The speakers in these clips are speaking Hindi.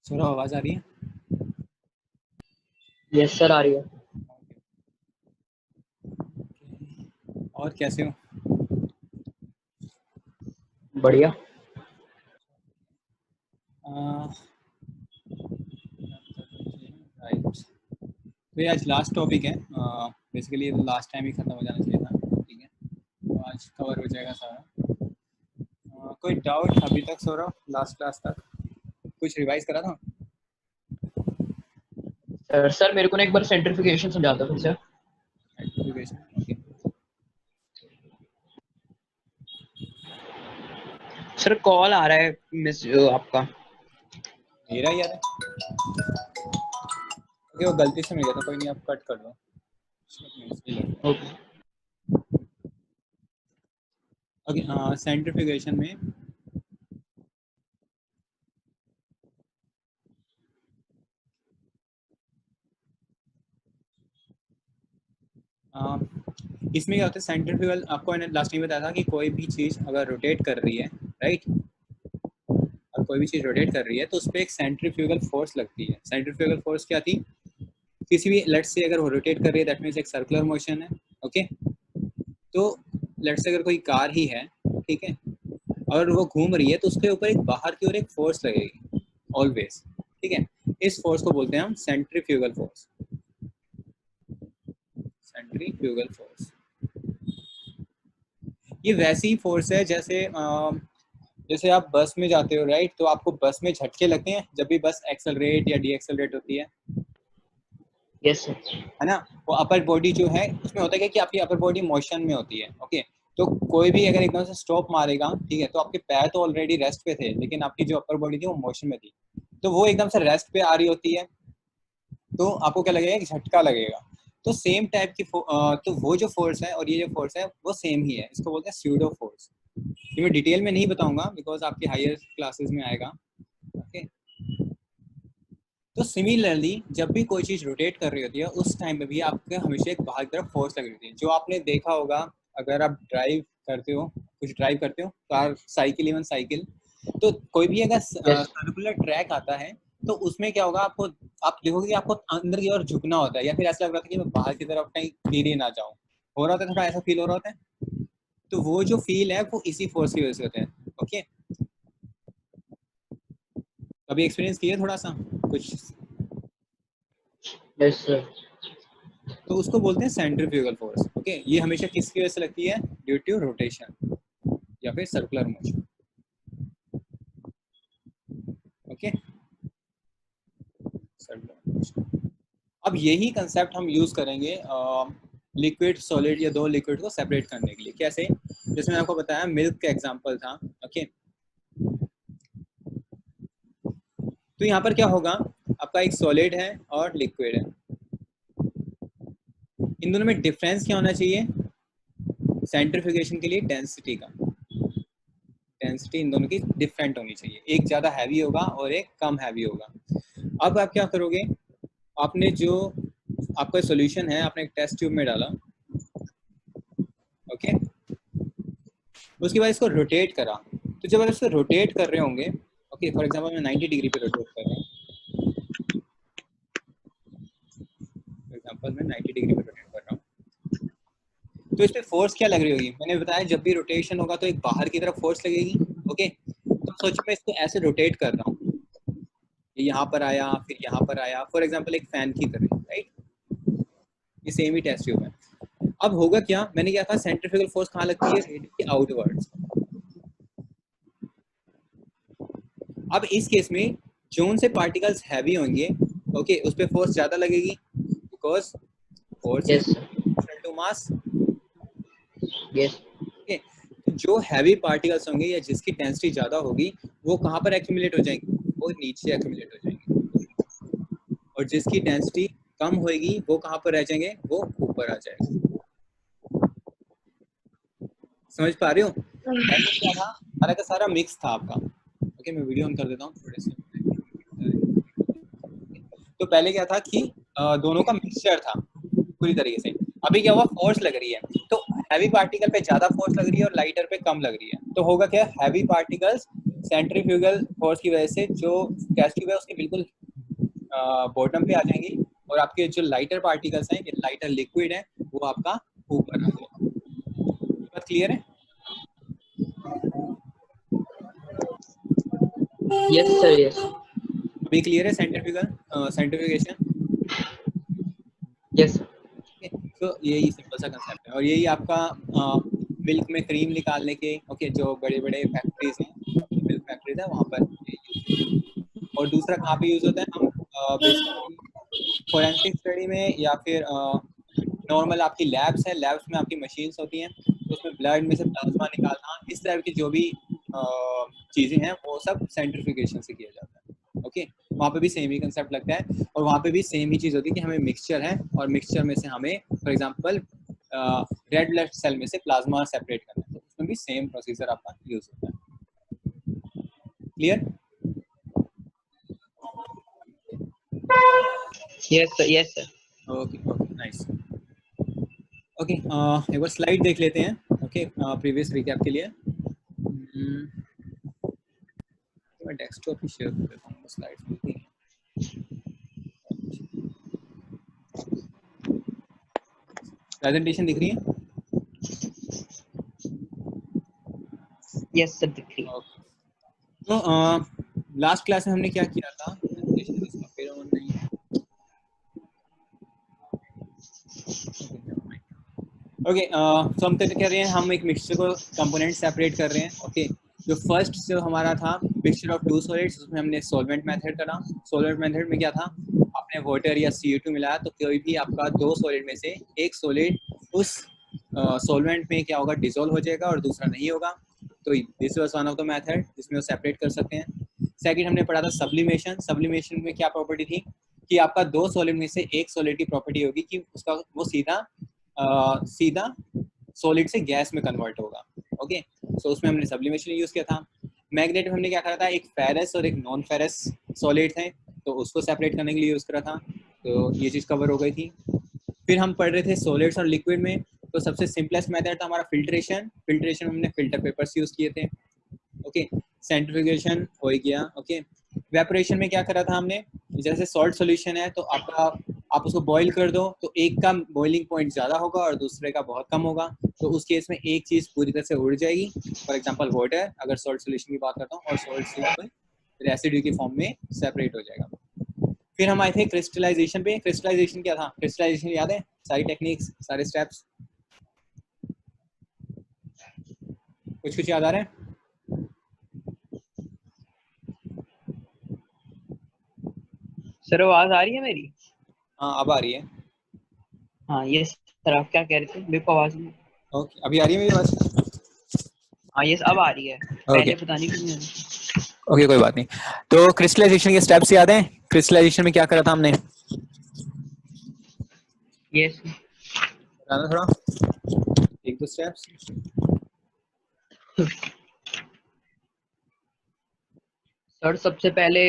सौरभ आवाज आ रही है? यस सर, आ रही है। और कैसे हो? बढ़िया। राइट, तो ये आज लास्ट टॉपिक है। बेसिकली लास्ट टाइम ही ख़त्म हो जाना चाहिए था, ठीक है, तो आज कवर हो जाएगा सारा। कोई डाउट अभी तक सौरभ? लास्ट क्लास तक कुछ रिवाइज करा था? सर मेरे को ना एक बार सेंट्रिफिकेशन समझा दो फिर से। Centrifugation, okay. सर कॉल आ रहा है मिस आपका। मेरा याद है, ओके, वो गलती से मिल गया था, कोई नहीं, आप कट कर दो। ओके ओके, सेंट्रीफ्यूगेशन में इसमें क्या होता है, सेंट्रीफ्यूगल, आपको मैंने लास्ट टाइम बताया था कि कोई भी चीज़ अगर रोटेट कर रही है, राइट, और कोई भी चीज़ रोटेट कर रही है तो उस पर एक सेंट्रीफ्यूगल फोर्स लगती है। सेंट्रीफ्यूगल फोर्स क्या थी? किसी भी लेट्स से अगर वो रोटेट कर रही है, दैट मीन्स एक सर्कुलर मोशन है, ओके। तो लेट्स से अगर कोई कार ही है, ठीक है, और वो घूम रही है तो उसके ऊपर एक बाहर की ओर एक फोर्स लगेगी ऑलवेज, ठीक है। इस फोर्स को बोलते हैं हम सेंट्रीफ्यूगल फोर्स। सेंट्रीफ्यूगल फोर्स ये वैसी ही फोर्स है जैसे जैसे आप बस में जाते हो, राइट, तो आपको बस में झटके लगते हैं जब भी बस एक्सेलरेट या डी एक्सेलरेट होती है यस सर। है ना। वो अपर बॉडी जो है उसमें होता है कि आपकी अपर बॉडी मोशन में होती है, ओके। तो कोई भी अगर एकदम से स्टॉप मारेगा, ठीक है, तो आपके पैर तो ऑलरेडी रेस्ट पे थे, लेकिन आपकी जो अपर बॉडी थी वो मोशन में थी, तो वो एकदम से रेस्ट पे आ रही होती है, तो आपको क्या लगेगा कि झटका लगेगा। तो सेम टाइप की तो वो जो फोर्स है और ये जो फोर्स है वो सेम ही है, इसको बोलते हैं स्यूडो फोर्स। ये मैं डिटेल में नहीं बताऊंगा बिकॉज आपके हायर क्लासेस में आएगा, ओके। तो सिमिलरली जब भी कोई चीज़ रोटेट कर रही होती है उस टाइम पे भी आपके हमेशा एक बाहर की तरफ फोर्स लग रही होती है, जो आपने देखा होगा अगर आप ड्राइव करते हो, कुछ ड्राइव करते हो कार, साइकिल, इवन साइकिल, तो कोई भी अगर यस सर्कुलर ट्रैक आता है तो उसमें क्या होगा, आपको, आप देखोगे कि आपको अंदर की ओर झुकना होता है, या फिर ऐसा लग रहा था कि मैं बाहर की तरफ कहीं गिर ही ना जाऊं, हो रहा था, थोड़ा ऐसा फील हो रहा होता है। तो वो जो फील है वो इसी फोर्स की वजह से होते हैं, ओके। कभी एक्सपीरियंस किया थोड़ा सा कुछ? Yes sir. तो उसको बोलते हैं सेंट्रीफ्यूगल फोर्स, ओके। ये हमेशा किसकी वजह से लगती है? ड्यू टू रोटेशन या फिर circular motion, okay, circular motion. अब यही कंसेप्ट हम यूज करेंगे लिक्विड सॉलिड या दो लिक्विड को सेपरेट करने के लिए। कैसे? जैसे मैंने आपको बताया मिल्क का एग्जांपल था, ओके। तो यहाँ पर क्या होगा, आपका एक सॉलिड है और लिक्विड है, इन दोनों में डिफरेंस क्या होना चाहिए सेंट्रीफ्यूगेशन के लिए? डेंसिटी का, डेंसिटी इन दोनों की डिफरेंट होनी चाहिए, एक ज़्यादा हैवी होगा और एक कम हैवी होगा। अब आप क्या करोगे, आपने जो आपका सॉल्यूशन है आपने एक टेस्ट ट्यूब में डाला, ओके, उसके बाद इसको रोटेट करा, तो जब आप इसको रोटेट कर रहे होंगे, ओके, फॉर एग्जांपल मैं 90 डिग्री पे रोटेट कर रहा हूँ, फॉर एग्जांपल मैं 90 डिग्री पे रोटेट कर रहा हूँ, तो इस पे फोर्स क्या लग रही होगी? मैंने बताया जब भी रोटेशन होगा तो एक बाहर की तरफ फोर्स लगेगी, ओके। तो सोचो मैं इसको ऐसे रोटेट कर रहा हूँ, ये यहाँ पर आया फिर यहाँ पर आया, फॉर एग्जाम्पल एक फैन की तरह, राइट, ये सेम ही टेस्ट ट्यूब है। अब होगा क्या, मैंने क्या कहा, सेंट्रीफ्यूगल फोर्स कहाँ लगती है? Radially outwards. अब इस केस में जोन से पार्टिकल्स हैवी होंगे, ओके, उस पर फोर्स ज्यादा लगेगी because force is yes sir. Proportional to mass, yes okay. तो जो हैवी पार्टिकल्स होंगे या जिसकी डेंसिटी ज्यादा होगी वो कहाँ पर एक्यूमुलेट हो जाएंगे? वो नीचे एक्यूमुलेट हो जाएंगे, और जिसकी डेंसिटी कम होगी वो कहाँ पर रह जाएंगे? वो ऊपर आ जाएंगे। समझ पा रहे हो? पहले क्या था, सारा का सारा मिक्स था आपका, ओके। मैं वीडियो ऑन कर देता हूँ थोड़े से। तो पहले क्या था कि दोनों का मिक्सचर था पूरी तरीके से। अभी क्या हुआ, फोर्स लग रही है, तो हैवी पार्टिकल पे ज्यादा फोर्स लग रही है और लाइटर पे कम लग रही है, तो होगा क्या, हैवी पार्टिकल्स सेंट्रीफ्यूगल फोर्स की वजह से जो टेस्ट ट्यूब है उसके बिल्कुल बॉटम पे आ जाएंगी, और आपके जो लाइटर पार्टिकल्स हैं, ये लाइटर लिक्विड है, वो आपका ऊपर आ जाएगा। बात क्लियर है? Yes sir, yes. अभी क्लियर है सेंट्रीफ्यूगल सेंट्रीफ्यूगेशन? यस। तो यही सिंपल सा कंसेप्ट है, और यही आपका मिल्क में क्रीम निकालने के, ओके, जो बड़े बड़े फैक्ट्रीज हैं, मिल्क फैक्ट्रीज है, वहाँ पर ये यूज होता है। और दूसरा कहाँ पे यूज होता है, हम बेसिकली फोरेंसिक स्टडी में, या फिर नॉर्मल आपकी लैब्स है, लैब्स में आपकी मशीन्स होती हैं, तो उसमें ब्लड में से प्लाज्मा निकालना, इस तरह की जो भी चीज़ें हैं वो सब सेंट्रीफ्यूगेशन से किया जाता है। ओके, वहाँ पे भी सेम ही कंसेप्ट लगता है, और वहाँ पे भी सेम ही चीज़ होती है कि हमें मिक्सचर है, और मिक्सचर में से हमें for example red blood cell में से प्लाज्मा सेपरेट करना है, तो उसमें भी सेम प्रोसीजर आपका यूज होता है। Clear? Yes sir, yes sir. Okay okay, nice. Okay, एक बार स्लाइड देख लेते हैं, ओके, प्रीवियस रिकैप के लिए। मैं डेस्कटॉप ही शेयर कर देता हूँ, स्लाइड्स मिलती हैं। प्रेजेंटेशन दिख रही है? यस सर, दिख रही है। तो लास्ट क्लास में हमने क्या किया था, प्रेजेंटेशन इसका फिर ऑन नहीं है, ओके, तो हम क्या कर रहे हैं, हम एक मिक्सचर को कंपोनेंट सेपरेट कर रहे हैं। ओके, जो फर्स्ट जो हमारा था मिक्सचर ऑफ टू सॉलिड्स, उसमें हमने सॉल्वेंट मेथड करा। सॉल्वेंट मेथड में क्या था, आपने वाटर या CO2 मिलाया, तो कोई भी आपका दो सॉलिड में से एक सॉलिड उस सॉल्वेंट में क्या होगा, डिसॉल्व हो जाएगा, और दूसरा नहीं होगा। तो this was one of the method जिसमें वो सेपरेट कर सकते हैं। सेकंड हमने पढ़ा था सब्लिमेशन। सब्लिमेशन में क्या प्रॉपर्टी थी कि आपका दो सॉलिड में से एक सॉलिड की प्रॉपर्टी होगी कि उसका वो सीधा सॉलिड से गैस में कन्वर्ट होगा। ओके, सो उसमें हमने सब्लिमेशन यूज किया था। मैग्नेट में हमने क्या करा था, एक फेरस और एक नॉन फेरस सॉलिड थे, तो उसको सेपरेट करने के लिए यूज करा था, तो ये चीज कवर हो गई थी। फिर हम पढ़ रहे थे सॉलिड्स और लिक्विड में, तो सबसे सिंपलेस्ट मेथड था हमारा फिल्ट्रेशन। फिल्ट्रेशन में हमने फिल्टर पेपर्स यूज किए थे। ओके, सेंट्रीफ्यूगेशन हो गया। ओके, वेपोरेशन में क्या करा था हमने, जैसे सॉल्ट सॉल्यूशन है, तो आप उसको बॉईल कर दो, तो एक का बॉइलिंग पॉइंट ज़्यादा होगा और दूसरे का बहुत कम होगा, तो उस केस में एक चीज़ पूरी तरह से उड़ जाएगी। फॉर एग्जांपल वाटर, अगर सॉल्ट सॉल्यूशन की बात करता हूँ, और सॉल्ट सिंपल रेसिड्यू की फॉर्म में सेपरेट हो जाएगा। फिर हम आए थे क्रिस्टलाइजेशन पे। क्रिस्टलाइजेशन क्या था, क्रिस्टलाइजेशन याद है, सारी टेक्निक्स, सारे स्टेप्स, कुछ कुछ याद आ रहा है? सर आवाज आ रही है मेरी? हाँ, अब आ रही है। हाँ यस सर, आप क्या कह रहे थे? मेरे को आवाज नहीं। ओके, अभी आ रही है मेरी आवाज? हाँ यस, अब आ रही है, ओके पहले पता नहीं क्यों नहीं आ रही। ओके, कोई बात नहीं। तो क्रिस्टलाइजेशन के स्टेप्स याद हैं? क्रिस्टलाइजेशन में क्या करा था हमने, यस बताना थोड़ा, एक दो स्टेप्स। सर, सबसे पहले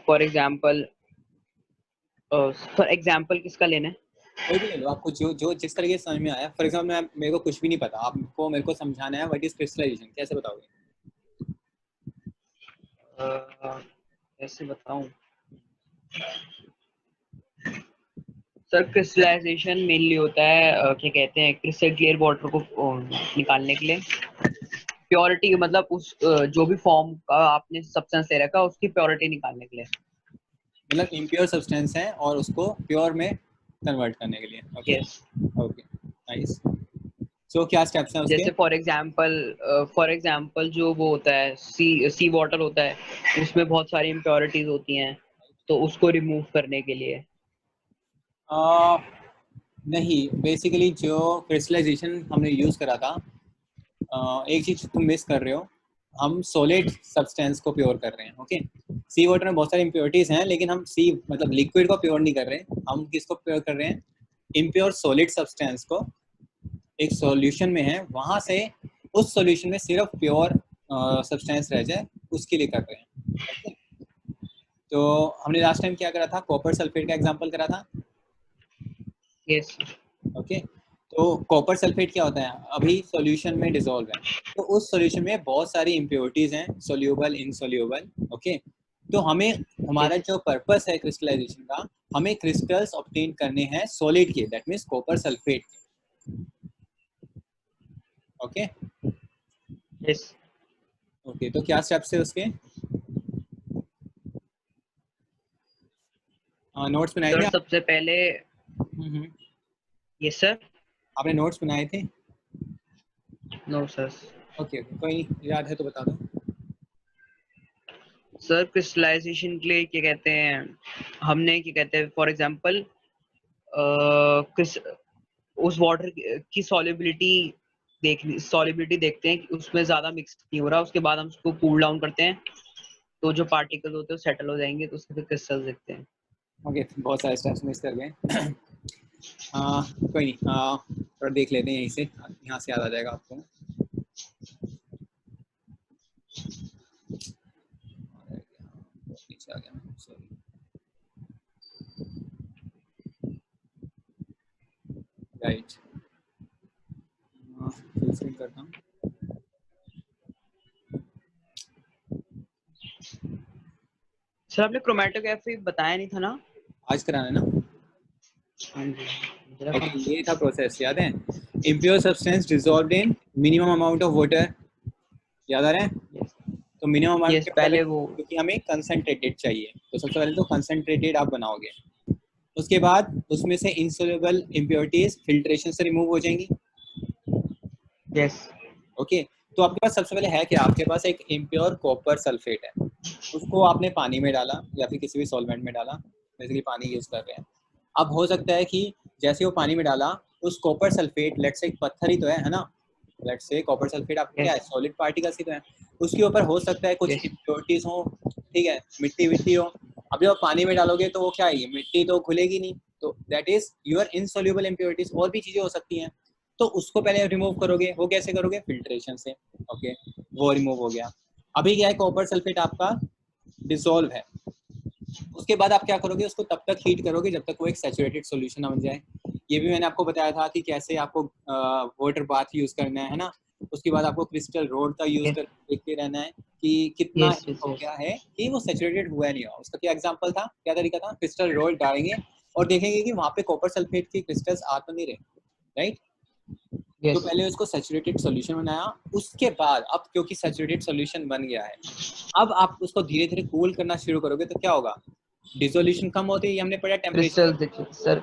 फॉर एग्जांपल किसका लेना है? कोई भी ले लो, आपको जो जो जिस तरीके से समझ में आया। फॉर एग्जाम्पल मेरे को कुछ भी नहीं पता, आपको मेरे को समझाना है व्हाट इज क्रिस्टलाइजेशन, कैसे बताओगे? कैसे बताऊं सर? क्रिस्टलाइजेशन मेनली होता है क्या कहते हैं, क्रिस्टल क्लियर वाटर को निकालने के लिए। प्योरिटी मतलब उस जो भी फॉर्म का आपने सब्सटेंस ले रखा है उसकी प्योरिटी निकालने के लिए। मतलब इम्प्योर सब्सटेंस है और उसको प्योर में कन्वर्ट करने के लिए। Okay yes. Okay, nice. So क्या स्टेप्स हैं उसके? जैसे फॉर एग्जांपल जो वो होता है सी वाटर होता है, उसमें बहुत सारी इम्प्योरिटीज होती हैं, तो उसको रिमूव करने के लिए। नहीं, बेसिकली जो क्रिस्टलाइजेशन हमने यूज करा था, एक चीज तुम मिस कर रहे हो, हम सॉलिड सब्सटेंस को प्योर कर रहे हैं। ओके, सी वाटर में बहुत सारी इम्प्योरिटीज हैं, लेकिन हम सी मतलब लिक्विड को प्योर नहीं कर रहे हैं, हम किसको प्योर कर रहे हैं, इम्प्योर सॉलिड सब्सटेंस को एक सॉल्यूशन में है, वहां से उस सॉल्यूशन में सिर्फ प्योर सब्सटेंस रह जाए, उसके लिए कर रहे हैं। ओके, तो हमने लास्ट टाइम क्या करा था, कॉपर सल्फेट का एग्जांपल करा था। यस। ओके, तो कॉपर सल्फेट क्या होता है, अभी सॉल्यूशन में डिसॉल्व है, तो उस सॉल्यूशन में बहुत सारी इम्प्योरिटीज हैं, सोल्यूबल, इनसोल्यूबल। ओके, तो हमें, हमारा जो पर्पस है क्रिस्टलाइजेशन का, हमें क्रिस्टल्स ऑब्टेन करने हैं सॉलिड के, दैट मींस कॉपर सल्फेट के। Okay yes. ओके, तो क्या स्टेप्स है उसके, नोट्स बनाए थे सर आप? सबसे पहले, यस सर। आपने नोट्स बनाए थे? No sir. ओके ओके, कोई नहीं, याद है तो बता दो। सर क्रिस्टलाइजेशन के लिए क्या कहते हैं, हमने क्या कहते हैं फॉर एग्जांपल उस वाटर की सॉल्युबिलिटी देखते हैं कि उसमें ज्यादा मिक्स नहीं हो रहा, उसके बाद हम उसको कूल डाउन करते हैं, तो जो पार्टिकल्स होते हैं सेटल हो जाएंगे, तो उसके फिर क्रिस्टल्स देखते हैं। ओके, बहुत सारे स्टेप्स मिस कर गए। कोई नहीं, थोड़ा देख लेते हैं यहीं से, यहाँ से याद आ जाएगा आपको। नीचे आ गया, सॉरी। राइट, फुल स्क्रीन करता हूँ। सर आपने क्रोमेटोग्राफी बताया नहीं था ना? आज कराना है ना? हाँ जी। ओके, ये था प्रोसेस, याद है? Impure substance dissolved in minimum amount of water, याद आ रहा है? तो मिनिमम अमाउंट यस, के पहले मतलब, वो, क्योंकि हमें कंसंट्रेटेड चाहिए, तो सबसे पहले तो कंसंट्रेटेड आप बनाओगे, उसके बाद उसमें से इनसोल्युबल इम्प्योरिटीज फिल्ट्रेशन से रिमूव हो जाएंगी। यस। ओके, तो आपके पास सबसे पहले है कि आपके पास एक इम्प्योर कॉपर सल्फेट है, उसको आपने पानी में डाला या फिर किसी भी सॉल्वेंट में डाला, बेसिकली पानी यूज कर रहे हैं। अब हो सकता है कि जैसे वो पानी में डाला, उस कॉपर सल्फेट, लेट्स से एक पत्थर ही तो है ना, लेट्स से कॉपर सल्फेट आपका क्या है, सॉलिड पार्टिकल्स ही तो है, उसके ऊपर हो सकता है कुछ इम्प्योरिटीज हो, ठीक है, मिट्टी विट्टी हो। अब जब आप पानी में डालोगे तो वो क्या है, मिट्टी तो खुलेगी नहीं, तो that is your insoluble impurities, और भी चीजें हो सकती हैं, तो उसको पहले रिमूव करोगे, वो कैसे करोगे, फिल्ट्रेशन से। ओके, वो रिमूव हो गया। अभी क्या है, कॉपर सल्फेट आपका डिसॉल्व है, उसके बाद आप क्या करोगे, उसको तब तक हीट करोगे जब तक वो एक सैचुरेटेड सॉल्यूशन ना बन जाए। ये भी मैंने आपको बताया था कि कैसे आपको वाटर बाथ यूज करना है ना, उसके बाद आपको क्रिस्टल रोड का यूज कर देखते रहना है कि कितना यस हो यस। गया है कि वो सैचुरेटेड हुआ नहीं हुआ। उसका क्या एग्जांपल था, क्या तरीका था, क्रिस्टल रोड डालेंगे और देखेंगे कि वहां पे कॉपर सल्फेट के क्रिस्टल्स आ तो नहीं रहे, राइट? तो पहले उसको सैचुरेटेड सॉल्यूशन बनाया, उसके बाद अब क्योंकि सैचुरेटेड सॉल्यूशन बन गया है, अब आप उसको धीरे धीरे कूल करना शुरू करोगे तो क्या होगा, डिसोल्यूशन कम होती है, ये हमने पढ़ा टेम्परेचर। क्रिस्टल देखिए सर।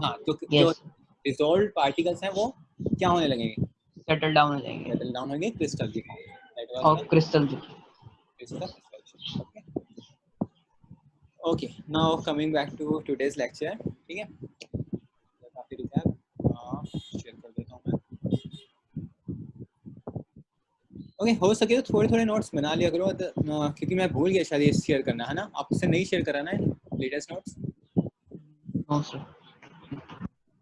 हाँ, तो जो यस, डिसॉल्व्ड पार्टिकल्स हैं वो क्या होने लगेंगे, सेटल डाउन हो जाएंगे सेटल डाउन होंगे क्रिस्टल की फॉर्म में। दैट वाज और द क्रिस्टल देखिए। Crystallisation. Okay okay, now coming back to today's lecture, ठीक है, काफी रिकैप शेयर कर देता हूँ मैं। ओके, हो सके तो थोड़े थोड़े नोट्स बना लिया करो, क्योंकि मैं भूल गया शायद ये शेयर करना, है ना, आपसे नहीं शेयर कराना है लेटेस्ट नोट्स। No sir.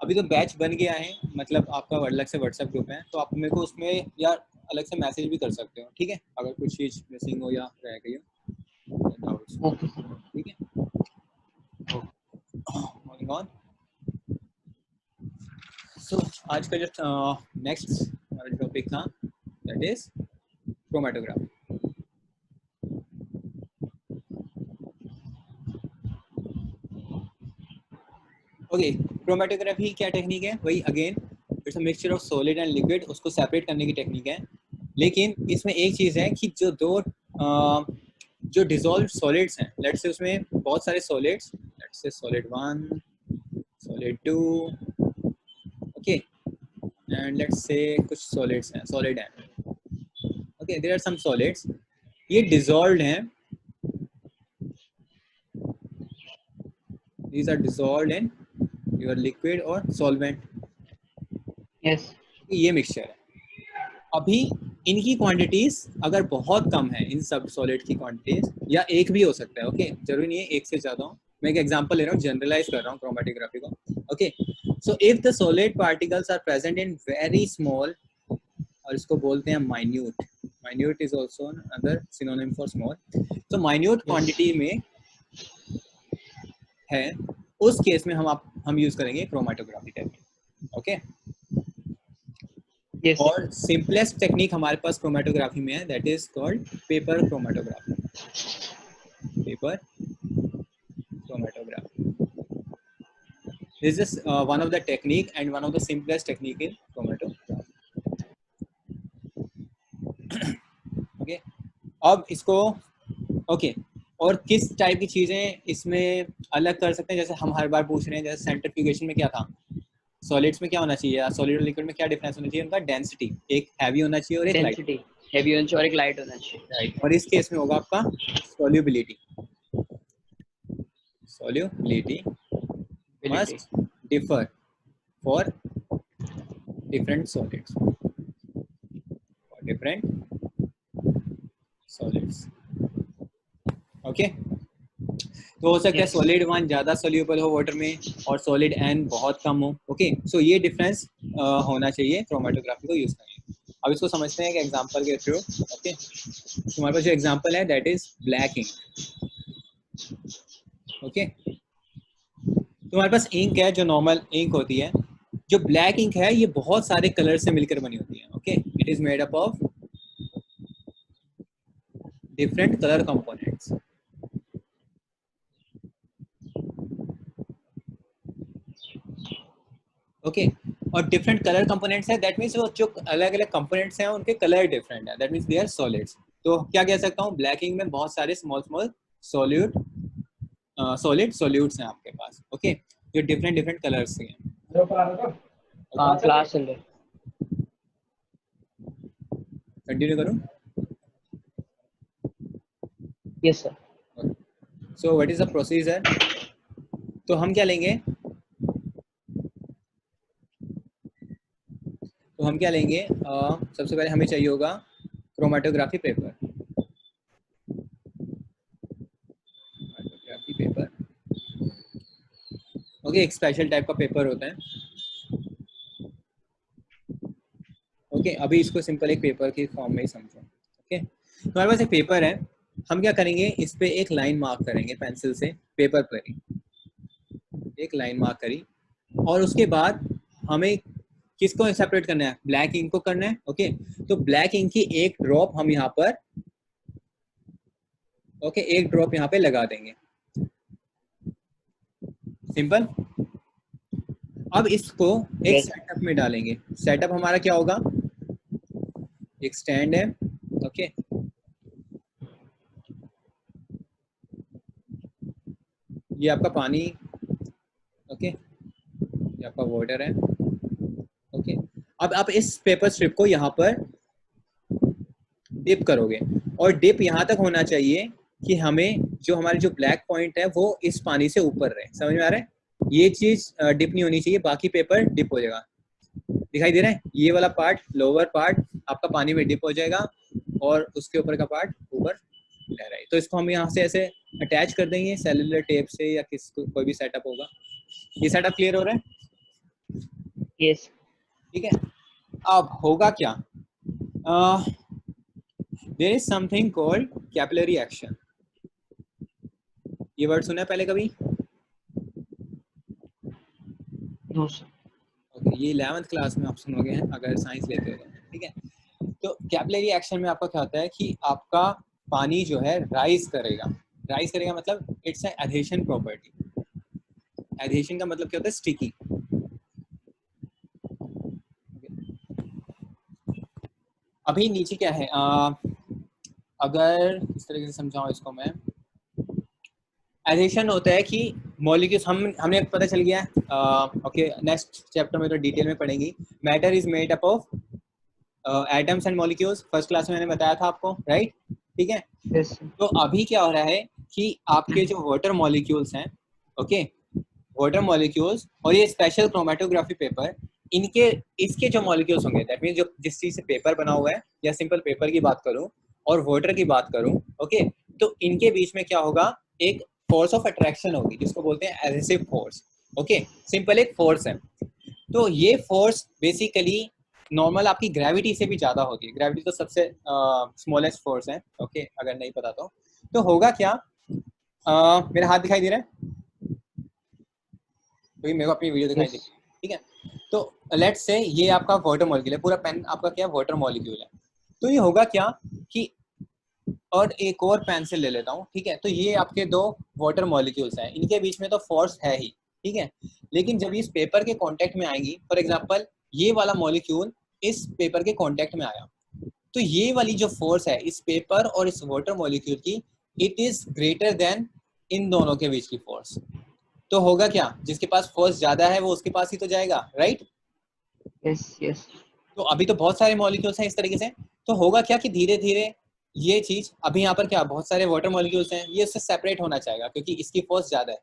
अभी तो बैच बन गया है, मतलब आपका अलग से व्हाट्सएप ग्रुप है, तो आप मेरे को उसमें या अलग से मैसेज भी कर सकते हो, ठीक है, अगर कुछ चीज़ मिसिंग हो या रह गई हो, ओके सर। ठीक है। मूविंग ऑन, सो आज का जो नेक्स्ट हमारा टॉपिक था, that is chromatography. Okay, chromatography क्या टेक्निक है, वही again it's a mixture of solid and liquid, उसको सेपरेट करने की टेक्निक है। लेकिन इसमें एक चीज़ है कि जो दो जो डिसॉल्व सॉलिड्स हैं, लेट्स से उसमें बहुत सारे solids, let's say solid 1, solid 2, okay, and let's say कुछ सॉलिड्स हैं, सॉलिड हैं, okay, there are some solids, ये डिसॉल्व्ड हैं, these are dissolved in your liquid or solvent, yes ये मिक्सचर है। अभी इनकी क्वांटिटीज अगर बहुत कम है, इन सब सॉलिड की क्वांटिटीज, या एक भी हो सकता है, ओके, जरूरी नहीं है एक से ज्यादा हो, मैं एक एग्जांपल ले रहा हूँ, जनरलाइज कर रहा हूँ क्रोमेटोग्राफी को, okay. So if the solid particles are present in very small, और इसको बोलते हैं minute, minute is also another synonym for small, तो माइन्यूट क्वांटिटी में है, उस केस में हम यूज करेंगे क्रोमेटोग्राफी टेक्निक, ओके। Yes. और सिंपलेस्ट टेक्निक हमारे पास क्रोमेटोग्राफी में है, that is called paper chromatography. Paper chromatography, this is one of the technique and one of the simplest technique in chromatography. Okay, अब इसको ओके और किस टाइप की चीजें इसमें अलग कर सकते हैं, जैसे हम हर बार पूछ रहे हैं, जैसे सेंट्रीफ्यूगेशन में क्या था, सॉलिड्स में क्या होना चाहिए, सॉलिड और लिक्विड में क्या डिफरेंस होना चाहिए, उनका डेंसिटी, एक हैवी होना चाहिए और एक लाइट। डेंसिटी हैवी होना चाहिए और एक लाइट होना चाहिए। राइट, और इस केस में होगा आपका solubility. Solubility must differ for different solids, for different solids. Okay, तो हो सकता है सॉलिड 1 ज्यादा सोल्यूबल हो वाटर में और सॉलिड n बहुत कम हो। ओके, सो ये डिफरेंस होना चाहिए क्रोमेटोग्राफी को यूज करने। अब इसको समझते हैं एक एग्जांपल के थ्रू। ओके, तो हमारे पास जो एग्जांपल है that is black ink. Okay, तो हमारे पास इंक है जो नॉर्मल इंक होती है। जो ब्लैक इंक है ये बहुत सारे कलर से मिलकर बनी होती है। Okay, it is made up of different colour components. Okay, और डिफरेंट कलर कंपोनेंट्स है, दैट मीन्स वो जो अलग अलग कंपोनेंट्स हैं उनके कलर डिफरेंट है, that means they are solids. तो क्या कह सकता हूँ, ब्लैक इंक में बहुत सारे small small solute solid solutes हैं आपके पास। ओके, जो डिफरेंट डिफरेंट कलर्स के हैं। क्लास चल रहा है, कंटिन्यू करूँ? Yes sir. So what is the procedure? तो हम क्या लेंगे, सबसे पहले हमें चाहिए होगा chromatography paper. Chromatography paper, okay, एक स्पेशल टाइप का पेपर होता है। ओके, अभी इसको सिंपल एक पेपर के फॉर्म में ही समझो। ओके, तो हमारे पास एक पेपर है, हम क्या करेंगे, इस पे एक लाइन मार्क करेंगे पेंसिल से, पेपर पर ही एक लाइन मार्क करी, और उसके बाद हमें किसको सेपरेट करना है, ब्लैक इंक को करना है। ओके, तो ब्लैक इंक की एक ड्रॉप हम यहाँ पर, ओके, एक ड्रॉप यहाँ पे लगा देंगे, सिंपल। अब इसको एक सेटअप में डालेंगे। सेटअप हमारा क्या होगा, एक स्टैंड है। ओके, ये आपका पानी, ओके, ये आपका वाटर है। ओके, अब आप इस पेपर स्ट्रिप को यहाँ पर डिप करोगे, और डिप यहाँ तक होना चाहिए कि हमें जो हमारे जो ब्लैक पॉइंट है वो इस पानी से ऊपर रहे। समझ में आ रहा है? ये चीज डिप नहीं होनी चाहिए, बाकी पेपर डिप हो जाएगा। दिखाई दे रहा है? ये वाला पार्ट, लोअर पार्ट आपका पानी में डिप हो जाएगा और उसके ऊपर का पार्ट ऊपर रह रहा है। तो इसको हम यहाँ से ऐसे अटैच कर देंगे सेलुलर टेप से, या कोई भी सेटअप होगा। ये सेटअप क्लियर हो रहा है? यस। ठीक है, अब होगा क्या, there is something called capillary action. ये वर्ड सुना है पहले कभी? No sir. ओके, ये 11th क्लास में आप सुनोगे हैं अगर साइंस लेते हो। ठीक है, तो कैपिलरी एक्शन में आपका क्या होता है कि आपका पानी जो है राइज करेगा। राइज करेगा मतलब it's a adhesion property. Adhesion का मतलब क्या होता है, स्टिकी। अभी नीचे क्या है, अगर इस तरीके से समझाऊं इसको मैं, एडहेशन होता है कि मॉलिक्यूल्स हमने पता चल गया। ओके, नेक्स्ट चैप्टर में तो डिटेल में पढ़ेंगे। Matter is made up of atoms and molecules, first class में मैंने बताया था आपको, राइट? ठीक है, यस। तो अभी क्या हो रहा है कि आपके जो वाटर मॉलिक्यूल्स हैं, ओके, वाटर मॉलिक्यूल्स और ये स्पेशल क्रोमेटोग्राफी पेपर, इनके इसके जो मॉलिक्यूल्स होंगे, दैट मींस जो जिस चीज से पेपर बना हुआ है, या सिंपल पेपर की बात करूं और वाटर की बात करूं, ओके, तो इनके बीच में क्या होगा, एक फोर्स ऑफ अट्रैक्शन होगी जिसको बोलते हैं एडहेसिव फोर्स। ओके, सिंपल एक फोर्स है। तो ये फोर्स बेसिकली नॉर्मल आपकी ग्रेविटी से भी ज्यादा होती है। ग्रेविटी तो सबसे स्मॉलेस्ट फोर्स है। ओके, अगर नहीं पता तो होगा क्या, मेरा हाथ दिखाई दे रहा है? क्योंकि मेरे को अपनी वीडियो दिखाई दे रही है। ठीक है, तो लेट्स से ये आपका वाटर मॉलिक्यूल है, पूरा पेन आपका क्या वाटर मॉलिक्यूल है। तो ये होगा क्या कि, और एक और पेंसिल ले लेता हूँ, ठीक है। तो ये आपके दो वाटर मॉलिक्यूल्स हैं, इनके बीच में तो फोर्स है ही, ठीक है। लेकिन जब इस पेपर के कांटेक्ट में आएंगी, फॉर एग्जांपल ये वाला मॉलिक्यूल इस पेपर के कांटेक्ट में आया, तो ये वाली जो फोर्स है इस पेपर और इस वाटर मॉलिक्यूल की, it is greater then in दोनों के बीच की फोर्स। तो होगा क्या, जिसके पास फोर्स ज्यादा है वो उसके पास ही तो जाएगा, राइट। Yes yes. तो अभी तो बहुत सारे मॉलिक्यूल्स हैं इस तरीके से, तो होगा क्या कि धीरे धीरे ये चीज, अभी यहाँ पर क्या बहुत सारे वाटर मॉलिक्यूल्स हैं, ये उससे सेपरेट होना चाहेगा क्योंकि इसकी फोर्स ज्यादा है।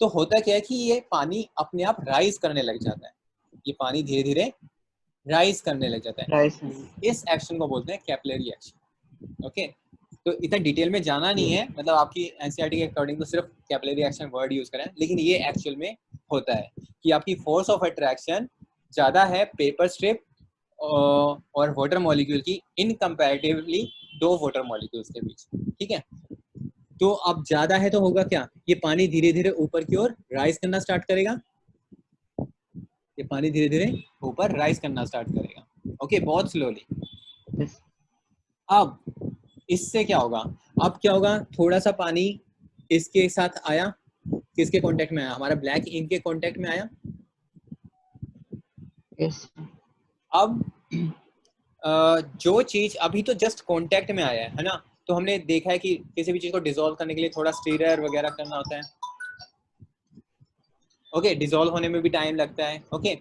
तो होता क्या है कि ये पानी अपने आप राइज करने लग जाता है, ये पानी धीरे धीरे राइज करने लग जाता है। इस एक्शन को बोलते हैं कैपिलरी एक्शन, ओके। तो इतना डिटेल में जाना नहीं है, मतलब आपकी एनसीईआरटी के अकॉर्डिंग तो सिर्फ कैपिलरी एक्शन वर्ड यूज करें, लेकिन ये एक्चुअल में होता है कि आपकी फोर्स ऑफ अट्रैक्शन ज्यादा है पेपर स्ट्रिप और वाटर मॉलिक्यूल की इन कंपैरेटिवली दो वाटर मॉलिक्यूल्स के बीच, ठीक है। तो अब ज्यादा है तो होगा क्या, ये पानी धीरे धीरे ऊपर की ओर राइज करना स्टार्ट करेगा, ये पानी धीरे धीरे ऊपर राइज करना स्टार्ट करेगा, ओके, बहुत स्लोली। अब इससे क्या होगा, अब क्या होगा, थोड़ा सा पानी इसके साथ आया, किसके कांटेक्ट में आया, हमारा ब्लैक इंक के कांटेक्ट में आया। यस। अब जो चीज अभी तो जस्ट कांटेक्ट में आया है ना, तो हमने देखा है कि किसी भी चीज को डिसॉल्व करने के लिए थोड़ा स्टीरर वगैरह करना होता है, ओके, डिसॉल्व होने में भी टाइम लगता है, ओके।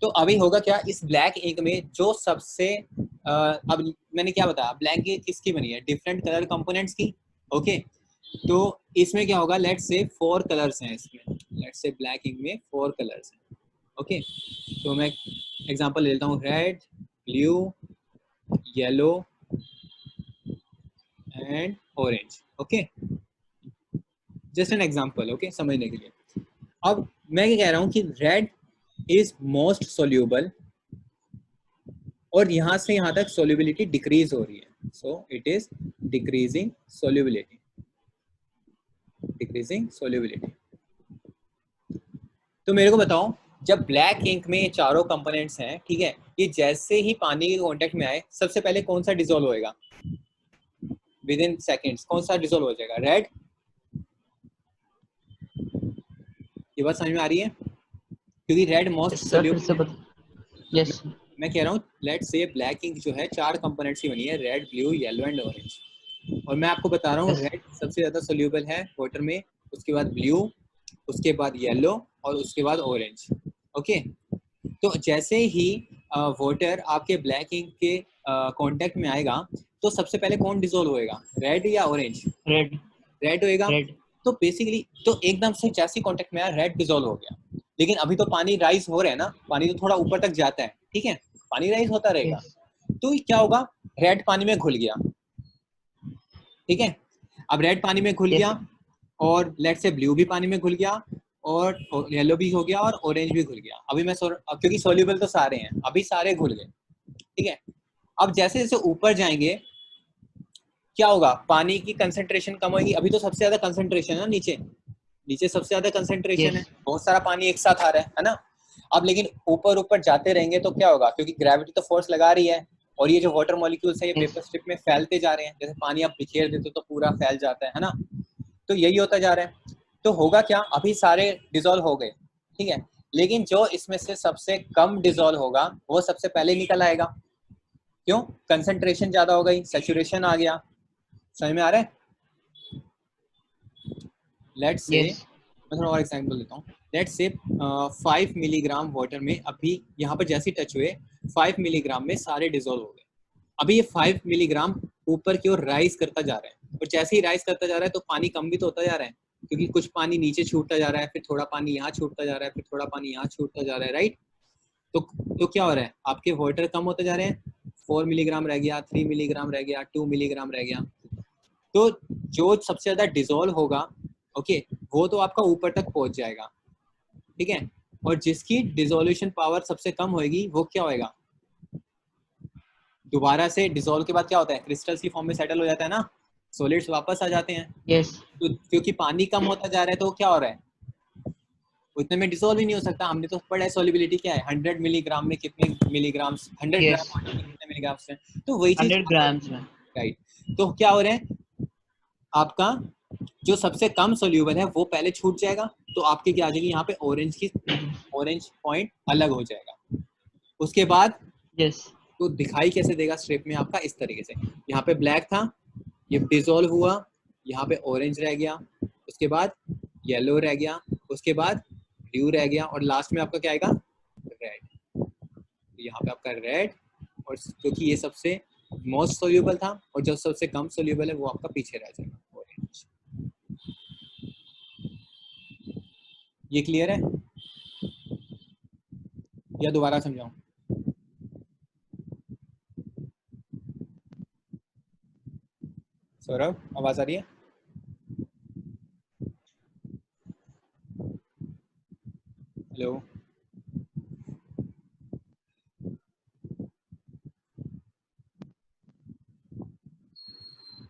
तो अभी होगा क्या, इस ब्लैक इंक में जो सबसे अब मैंने क्या बताया, ब्लैक इंक किसकी बनी है, डिफरेंट कलर कंपोनेंट्स की, ओके। तो इसमें क्या होगा, लेट्स से 4 कलर्स हैं इसमें, लेट्स से ब्लैक इंक में 4 कलर्स हैं, ओके। तो मैं एग्जांपल ले लेता हूँ, red, blue, yellow and orange, okay, just an example, okay, समझने के लिए। अब मैं क्या कह रहा हूँ कि रेड इज मोस्ट सोल्यूबल, और यहां से यहां तक सोल्यूबिलिटी डिक्रीज हो रही है, सो it is decreasing solubility, decreasing solubility. तो मेरे को बताओ, जब ब्लैक इंक में ये चारों कंपोनेंट्स हैं, ठीक है, ये जैसे ही पानी के कांटेक्ट में आए, सबसे पहले कौन सा डिसॉल्व होएगा, विद इन सेकेंड्स कौन सा डिसॉल्व हो जाएगा, रेड। ये बात समझ में आ रही है, क्योंकि रेड मोस्ट सोल्यूबल है। यस। मैं कह रहा हूँ लेट्स से ब्लैक इंक जो है 4 कंपोनेंट्स की बनी है, red, blue, yellow and orange, और मैं आपको बता रहा हूँ रेड सबसे ज्यादा सोल्यूबल है वाटर में, उसके बाद ब्लू, उसके बाद येलो और उसके बाद ऑरेंज, ओके। तो जैसे ही वाटर आपके ब्लैक इंक के कांटेक्ट में आएगा, तो सबसे पहले कौन डिसॉल्व होएगा, रेड या ऑरेंज, रेड। रेड होएगा। रेड। तो बेसिकली तो एकदम से जैसे कांटेक्ट में आया रेड डिसॉल्व हो गया, लेकिन अभी तो पानी राइज हो रहा है ना, पानी तो थोड़ा ऊपर तक जाता है, ठीक है, पानी राइज होता रहेगा। तो क्या होगा, रेड पानी में घुल गया, ठीक है। अब रेड पानी में घुल गया, और लेट से ब्लू भी पानी में घुल गया, और येलो भी हो गया, और ऑरेंज भी घुल गया। अभी मैं क्योंकि सोल्यूबल तो सारे हैं, अभी सारे घुल गए, ठीक है। अब जैसे जैसे ऊपर जाएंगे क्या होगा, पानी की कंसंट्रेशन कम होगी, अभी तो सबसे ज्यादा कंसंट्रेशन है नीचे, नीचे सबसे ज्यादा कंसंट्रेशन है, बहुत सारा पानी एक साथ आ रहा है ना। अब लेकिन ऊपर ऊपर जाते रहेंगे तो क्या होगा, क्योंकि ग्रेविटी तो फोर्स लगा रही है, और ये जो वाटर मॉलिक्यूल्स है ये पेपर स्ट्रिप में फैलते जा रहे हैं, जैसे पानी आप बिखेर देते हो तो पूरा फैल जाता है ना, तो यही होता जा रहा है। तो होगा क्या, अभी सारे डिसॉल्व हो गए, ठीक है, लेकिन जो इसमें से सबसे कम डिसॉल्व होगा वो सबसे पहले निकल आएगा, क्यों, कंसंट्रेशन ज्यादा हो गई, सैचुरेशन आ गया, समझ में आ रहा है। लेट्स से मैं थोड़ा और एग्जांपल देता हूँ, लेट्स से 5 मिलीग्राम वाटर में, अभी यहाँ पर जैसे टच हुए 5 मिलीग्राम में सारे डिसॉल्व हो गए। अभी ये 5 मिलीग्राम ऊपर की ओर राइज करता जा रहा है, और जैसे ही राइज करता जा रहा है तो पानी कम भी तो होता जा रहा है, क्योंकि कुछ पानी नीचे छूटता जा रहा है, फिर थोड़ा पानी यहाँ छूटता जा रहा है, फिर थोड़ा पानी यहाँ छूटता जा रहा है, राइट। तो क्या हो रहा है, आपके वाटर कम होते जा रहे हैं, 4 मिलीग्राम रह गया, 3 मिलीग्राम रह गया, 2 मिलीग्राम रह गया। तो जो सबसे ज्यादा डिसॉल्व होगा, ओके, वो तो आपका ऊपर तक पहुंच जाएगा, ठीक है, और जिसकी डिसोल्यूशन पावर सबसे कम होगी वो क्या होएगा, दोबारा से डिसॉल्व के बाद क्या होता है, क्रिस्टल्स की फॉर्म में सेटल हो जाता है ना, सॉलिड्स वापस आ जाते हैं। यस। तो क्योंकि पानी कम होता जा रहा है तो क्या हो रहा है, उतने में डिसॉल्व ही नहीं हो सकता। हमने तो पढ़ा है सॉल्युबिलिटी क्या है, 100 मिलीग्राम में कितने मिलीग्राम, 100 यस, ग्राम वाटर में कितने मिलीग्राम है, तो वही चीज 100 ग्राम्स में। राइट। तो क्या हो रहा है, आपका जो सबसे कम सोल्यूबल है वो पहले छूट जाएगा, तो आपकी क्या आ जाएगी यहाँ पे ऑरेंज पॉइंट अलग हो जाएगा। उसके बाद यस, तो दिखाई कैसे देगा स्ट्रिप में आपका, इस तरीके से, यहाँ पे ब्लैक था, ये डिसॉल्व हुआ, यहाँ पे ऑरेंज रह गया, उसके बाद येलो रह गया, उसके बाद ब्लू रह गया, और लास्ट में आपका क्या आएगा, रेड। यहाँ पे आपका रेड, और क्योंकि ये सबसे मोस्ट सोल्यूबल था और जो सबसे कम सोल्यूबल है वो आपका पीछे रह जाएगा, ऑरेंज। ये क्लियर है या दोबारा समझाऊं? सौरभ आवाज आ रही है? हेलो,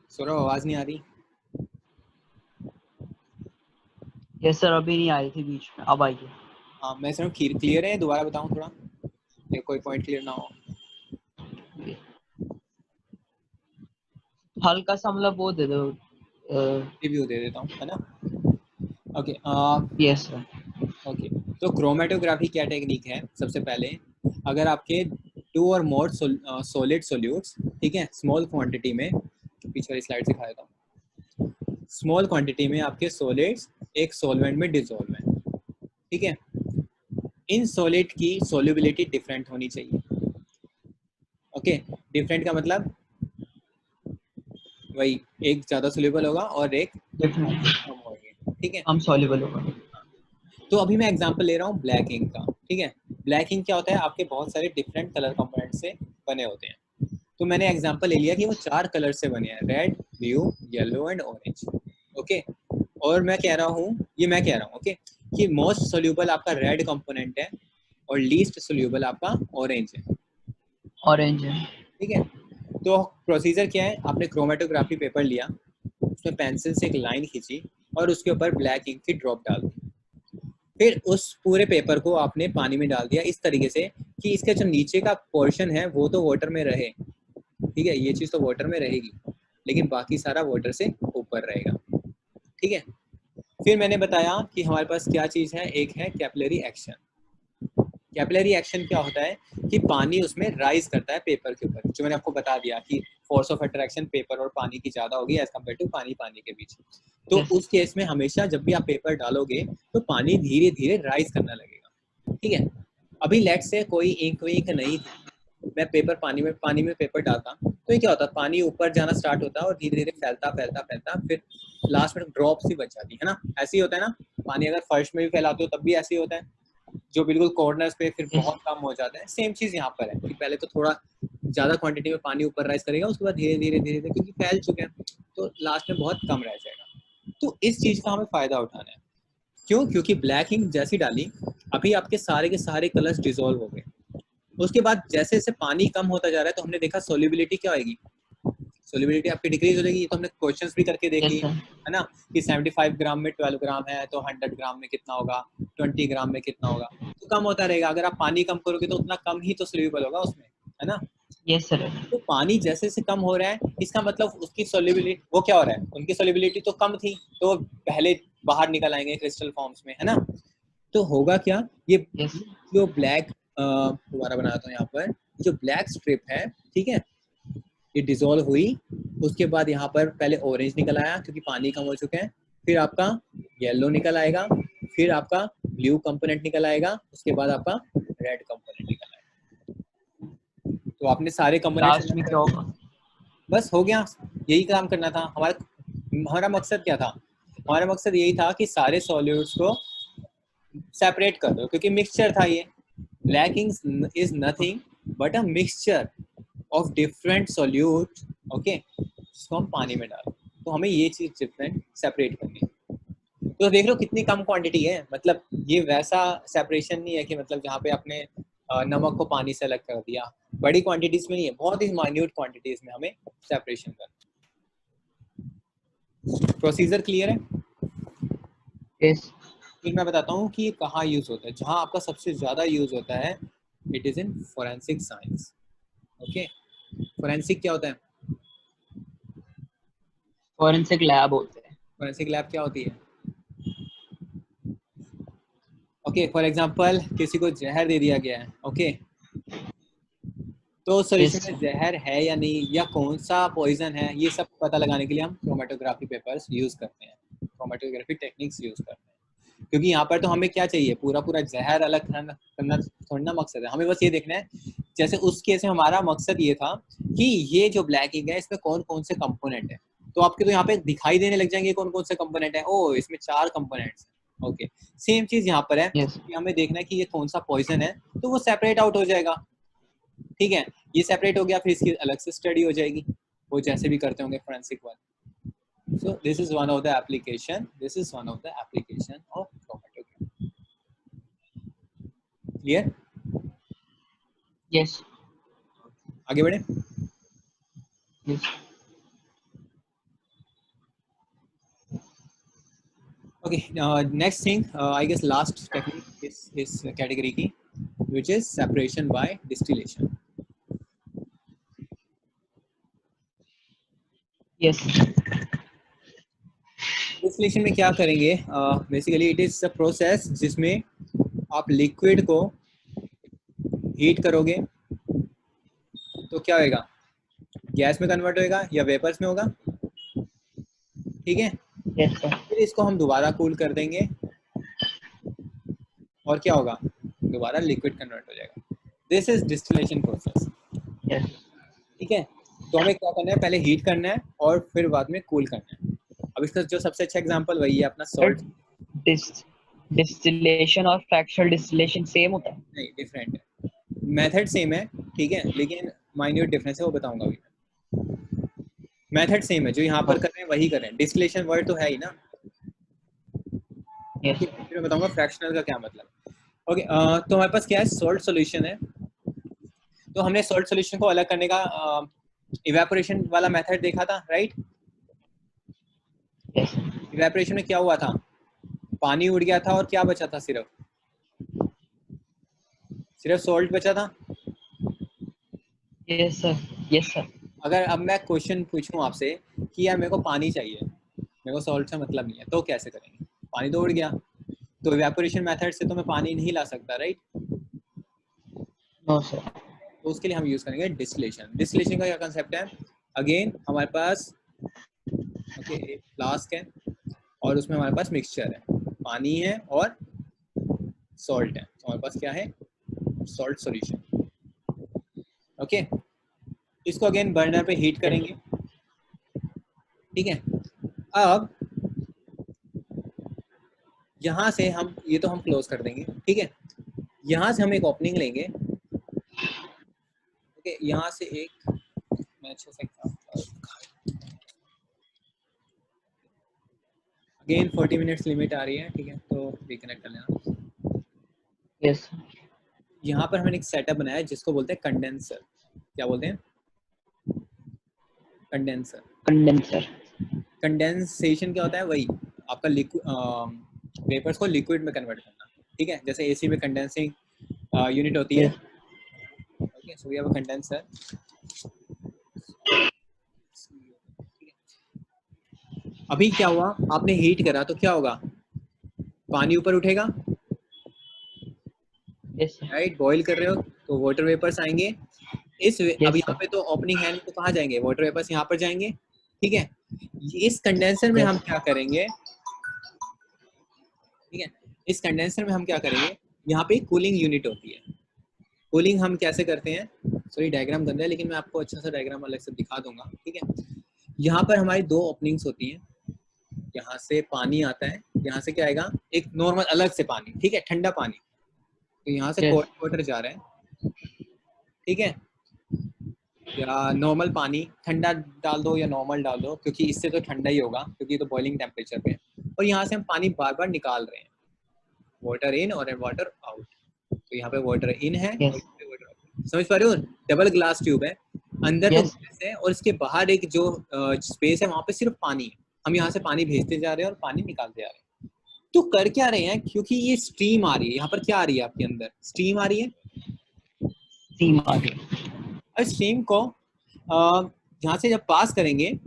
सौरभ आवाज नहीं आ रही? यस सर, अभी नहीं आई थी बीच में, अब आई है। हाँ मैं सर क्लियर है, दोबारा बताऊं थोड़ा, या कोई पॉइंट क्लियर ना हो? हल्का सा मतलब वो दे दो। रिव्यू दे देता हूँ, है ना? Okay yes sir. ओके। तो क्रोमेटोग्राफी क्या टेक्निक है, सबसे पहले अगर आपके 2 और मोर सॉलिड सोल्यूट्स, ठीक है, स्मॉल क्वांटिटी में, पीछे वाली स्लाइड दिखाया था, स्मॉल क्वांटिटी में आपके सॉलिड्स एक सॉल्वेंट में डिसॉल्व है, ठीक है, इन सॉलिड की सोल्युबिलिटी डिफरेंट होनी चाहिए। ओके, डिफरेंट का मतलब वही, एक ज़्यादा सोल्यूबल होगा और एक डेफिनेटली कम होगी, ठीक है। हम सॉल्युबल होगा। तो अभी मैं एग्जांपल ले रहा हूँ ब्लैक इंक का, ठीक है। ब्लैक इंक क्या होता है, आपके बहुत सारे डिफरेंट कलर कंपोनेंट से बने होते हैं। तो मैंने एग्जांपल ले लिया कि वो 4 कलर से बने हैं, red, blue, yellow and orange. Okay, और मैं कह रहा हूँ, ओके, कि मोस्ट सोल्यूबल आपका रेड कंपोनेंट है और लीस्ट सोल्यूबल आपका ऑरेंज है, ऑरेंज है। ठीक है। तो प्रोसीजर क्या है, आपने क्रोमेटोग्राफी पेपर लिया, उसमें पेंसिल से एक लाइन खींची और उसके ऊपर ब्लैक इंक की ड्रॉप डाल दी, फिर उस पूरे पेपर को आपने पानी में डाल दिया इस तरीके से कि इसका जो नीचे का पोर्शन है वो तो वाटर में रहे, ठीक है, ये चीज़ तो वाटर में रहेगी, लेकिन बाकी सारा वाटर से ऊपर रहेगा, ठीक है। फिर मैंने बताया कि हमारे पास क्या चीज़ है, एक है कैपिलरी एक्शन। कैपिलरी एक्शन क्या होता है कि पानी उसमें राइज करता है पेपर के ऊपर, जो मैंने आपको बता दिया कि फोर्स ऑफ अट्रैक्शन पेपर और पानी की ज़्यादा होगी एज कम्पेयर टू पानी पानी के बीच। तो यस, उस केस में हमेशा जब भी आप पेपर डालोगे तो पानी धीरे धीरे राइज करना लगेगा, ठीक है। अभी लेट से कोई इंक विंक नहीं थी, मैं पेपर पानी में पेपर डालता, तो ये क्या होता है, पानी ऊपर जाना स्टार्ट होता है और धीरे धीरे फैलता फैलता फैलता फिर लास्ट में ड्रॉप्स ही बच जाती है ना। ऐसे ही होता है ना, पानी अगर फर्श में भी फैलाते हो तब भी ऐसे ही होता है, जो बिल्कुल कॉर्नर्स पे फिर यस, बहुत कम हो जाता है। सेम चीज यहाँ पर है कि पहले तो थोड़ा ज्यादा क्वांटिटी में पानी ऊपर राइज करेगा, उसके बाद धीरे धीरे धीरे धीरे क्योंकि फैल चुके हैं तो लास्ट में बहुत कम रह जाएगा। तो इस चीज का हमें फायदा उठाना है। क्यों? क्योंकि ब्लैक इंक जैसी डाली, अभी आपके सारे के सारे कलर्स डिसॉल्व हो गए। उसके बाद जैसे जैसे पानी कम होता जा रहा है तो हमने देखा सोल्युबिलिटी क्या होगी, सोल्युबिलिटी आपकी डिक्रीज हो जाएगी। ये तो हमने क्वेश्चंस भी करके देख यस लिए, सर। है ना, कि 75 ग्राम में 12 ग्राम है तो 100 ग्राम में कितना होगा, 20 ग्राम में कितना होगा, तो कम होता रहेगा। अगर आप पानी कम करोगे तो उतना कम ही तो सोल्यूबल होगा उसमें, है ना। Yes sir. तो पानी जैसे जैसे कम हो रहा है इसका मतलब उसकी सोल्युबिलिटी, वो क्या हो रहा है, उनकी सोल्युबिलिटी तो कम थी तो पहले बाहर निकल आएंगे क्रिस्टल फॉर्म्स में, है ना। तो होगा क्या, ये यस, जो ब्लैक, दोबारा बनाता हूँ यहाँ पर, जो ब्लैक स्ट्रिप है, ठीक है, ये डिसॉल्व हुई, उसके बाद यहाँ पर पहले ऑरेंज निकल आया क्योंकि पानी कम हो चुके हैं, फिर आपका येलो निकल आएगा, फिर आपका ब्लू कंपोनेंट निकल आएगा, उसके बाद आपका रेड कंपोनेंट निकल आएगा। तो आपने सारे कंपोनेंट्स लास्ट अलग में कर क्या दिए, होगा? बस हो गया। यही काम करना था हमारा। हमारा मकसद क्या था, हमारा मकसद यही था कि सारे सॉल्यूट्स को सेपरेट कर दो, क्योंकि मिक्सचर था ये। Black ink is nothing but a mixture of different solute, okay, जिसको हम पानी में डालें, तो हमें ये चीज डिफरेंट सेपरेट करनी है। तो देख लो कितनी कम क्वांटिटी है, मतलब ये वैसा सेपरेशन नहीं है कि मतलब जहाँ पे आपने नमक को पानी से अलग कर दिया, बड़ी क्वांटिटीज में नहीं है, बहुत ही माइन्यूट क्वांटिटीज में हमें सेपरेशन करना। प्रोसीजर क्लियर है? यस। फिर मैं बताता हूँ कि ये कहाँ यूज होता है। जहाँ आपका सबसे ज्यादा यूज होता है, it is in forensic science. Okay, forensic क्या होता है? फॉरेंसिक लैब होते हैं। फोरेंसिक लैब क्या होती है? ओके, फॉर एग्जांपल किसी को जहर दे दिया गया है, ओके, तो यस सोल्यूशन में जहर है या नहीं, या कौन सा पॉइजन है, ये सब पता लगाने के लिए हम क्रोमेटोग्राफी पेपर्स यूज करते हैं, क्रोमेटोग्राफी टेक्निक्स यूज करते हैं। क्योंकि यहाँ पर तो हमें क्या चाहिए, पूरा पूरा जहर अलग करना थोड़ा ना मकसद है, हमें बस ये देखना है। जैसे उस केस में हमारा मकसद ये था कि ये जो ब्लैक इंक है इसमें कौन कौन से कंपोनेंट है, तो आपके तो यहाँ पे दिखाई देने लग जाएंगे कौन कौन से कंपोनेंट है। ओ, इसमें 4 कंपोनेंट्स हैं। ओके, सेम चीज यहाँ पर है यस कि हमें देखना है कि ये कौन सा पॉइजन है, तो वो सेपरेट आउट हो जाएगा। ठीक है, ये सेपरेट हो गया, फिर इसकी अलग से स्टडी हो जाएगी, वो जैसे भी करते होंगे फोरेंसिक वाले। So this is one of the application, this is one of the application of chromatography. Clear? Yes आगे बढ़े। Yes okay, next thing, I guess last technique इस कैटेगरी की, which is separation by distillation. Yes distillation में क्या करेंगे, basically it is a process जिसमें आप लिक्विड को हीट करोगे तो क्या होएगा, गैस में कन्वर्ट होएगा या वेपर्स में होगा। ठीक है, यस सर फिर इसको हम दोबारा कूल कर देंगे और क्या होगा, दोबारा लिक्विड कन्वर्ट हो जाएगा। This is distillation process. Yes ठीक है, तो हमें क्या करना है, पहले हीट करना है और फिर बाद में कूल करना है। अब इसका जो सबसे अच्छा एग्जांपल वही है अपना सॉल्ट। डिस्टिलेशन और फ्रैक्शनल डिस्टिलेशन सेम होता है? नहीं, डिफरेंट है, मेथड सेम है, ठीक है, लेकिन माइन्यूट डिफरेंस है, वो बताऊंगा अभी। मेथड सेम है, जो यहाँ पर कर रहे हैं वही कर रहे हैं, डिस्टिलेशन वर्ड तो है ही ना। यस ओके, फिर मैं बताऊंगा फ्रैक्शनल का क्या मतलब। ओके, तो हमारे पास क्या है, सॉल्ट सॉल्यूशन है। तो हमने सॉल्ट सॉल्यूशन को अलग करने का इवेपोरेशन वाला मेथड देखा था, राइट। यस इवेपोरेशन में क्या हुआ था, पानी उड़ गया था और क्या बचा था, सिर्फ सॉल्ट बचा था। यस सर यस सर अगर अब मैं क्वेश्चन पूछूं आपसे कि यार मेरे को पानी चाहिए, मेरे को सॉल्ट से मतलब नहीं है, तो कैसे करेंगे, पानी तो उड़ गया, तो इवेपोरेशन मेथड से तो मैं पानी नहीं ला सकता, राइट। नो सर तो उसके लिए हम यूज करेंगे डिस्टिलेशन। डिस्टिलेशन का क्या कंसेप्ट है, अगेन हमारे पास ओके एक फ्लास्क है और उसमें हमारे पास मिक्सचर है, पानी है और सॉल्ट है, तो हमारे पास क्या है, सॉल्ट सॉल्यूशन। ओके, इसको अगेन बर्नर पे हीट करेंगे। ठीक है, अब यहाँ से हम ये तो हम क्लोज कर देंगे, ठीक है, यहाँ से हम एक ओपनिंग लेंगे। ओके, यहाँ से एक मैं अच्छे से अगेन 40 मिनट्स लिमिट आ रही है, ठीक है, तो रिकनेक्ट कर लेना। यस यहाँ पर हमने एक सेटअप बनाया है जिसको बोलते हैं कंडेंसर। क्या बोलते हैं, कंडेंसर। कंडेंसर कंडेंसेशन क्या होता है, वही आपका लिक्विड वेपर्स को लिक्विड में कन्वर्ट करना। ठीक है, जैसे एसी में कंडेंसिंग यूनिट होती है। Yes okay, so we have a condenser. अभी क्या हुआ, आपने हीट करा तो क्या होगा, पानी ऊपर उठेगा, यस राइट, बॉईल कर रहे हो तो वाटर वेपर्स आएंगे। अब यस यहाँ पे तो ओपनिंग है नहीं, तो कहाँ जाएंगे, वाटर वेपर्स यहाँ पर जाएंगे। ठीक है, इस कंडेंसर में हम यस क्या करेंगे, ठीक है, इस कंडेंसर में हम क्या करेंगे, यहाँ पे कूलिंग यूनिट होती है। कूलिंग हम कैसे करते हैं, सॉरी डायग्राम गंदा है, लेकिन मैं आपको अच्छा सा डायग्राम अलग से दिखा दूंगा। ठीक है, यहाँ पर हमारी 2 ओपनिंग्स होती हैं, यहाँ से पानी आता है, यहाँ से क्या आएगा, एक नॉर्मल अलग से पानी, ठीक है, ठंडा पानी, तो यहाँ से कोल्ड वाटर जा रहा है। ठीक है, या नॉर्मल पानी ठंडा डाल दो या नॉर्मल डाल दो, क्योंकि इससे तो ठंडा ही होगा क्योंकि तो बॉइलिंग टेम्परेचर पे है। और यहाँ से हम पानी बार बार निकाल रहे हैं, वाटर इन और वाटर आउट। तो यहाँ पे वाटर इन है और यहाँ पे वाटर आउट, समझ पा रहे हो, डबल ग्लास ट्यूब है, अंदर तो यस गैस है और इसके बाहर एक जो स्पेस है वहाँ पे सिर्फ पानी है। हम यहाँ से पानी भेजते जा रहे हैं और पानी निकालते जा रहे हैं। तो कर क्या रहे हैं, क्योंकि ये स्ट्रीम आ रही है यहाँ पर, क्या आ रही है आपके अंदर, स्ट्रीम आ रही है। स्टीम आ रही है। और स्ट्रीम को यहाँ से जब पास करेंगे,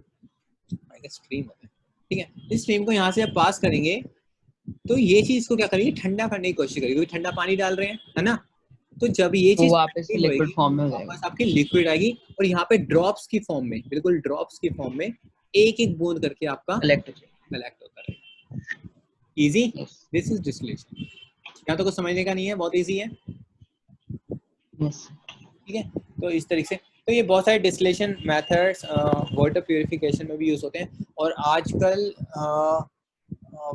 स्ट्रीम होता है, ठीक है, इस स्ट्रीम को यहाँ से जब पास करेंगे तो ये चीज को क्या करेगी, ठंडा करने की कोशिश करेगी, क्योंकि ठंडा पानी डाल रहे हैं, है ना। तो जब ये वो चीज वापस ठंडी लिक्विड होएगी, फॉर्म में हो वापस जाएगा। आपकी लिक्विड आएगी, और यहाँ पे ड्रॉप्स की फॉर्म में, बिल्कुल ड्रॉप्स की फॉर्म में एक एक बूंद करके आपका कलेक्ट हो जाएगा। कलेक्ट होता रहेगा। Easy, yes this is distillation. यहाँ तो कुछ समझने का नहीं है, बहुत इजी है, यस। ठीक है। तो इस तरीके से, तो ये बहुत सारे डिस्टिलेशन मेथड्स वाटर प्यूरिफिकेशन में भी यूज होते हैं, और आजकल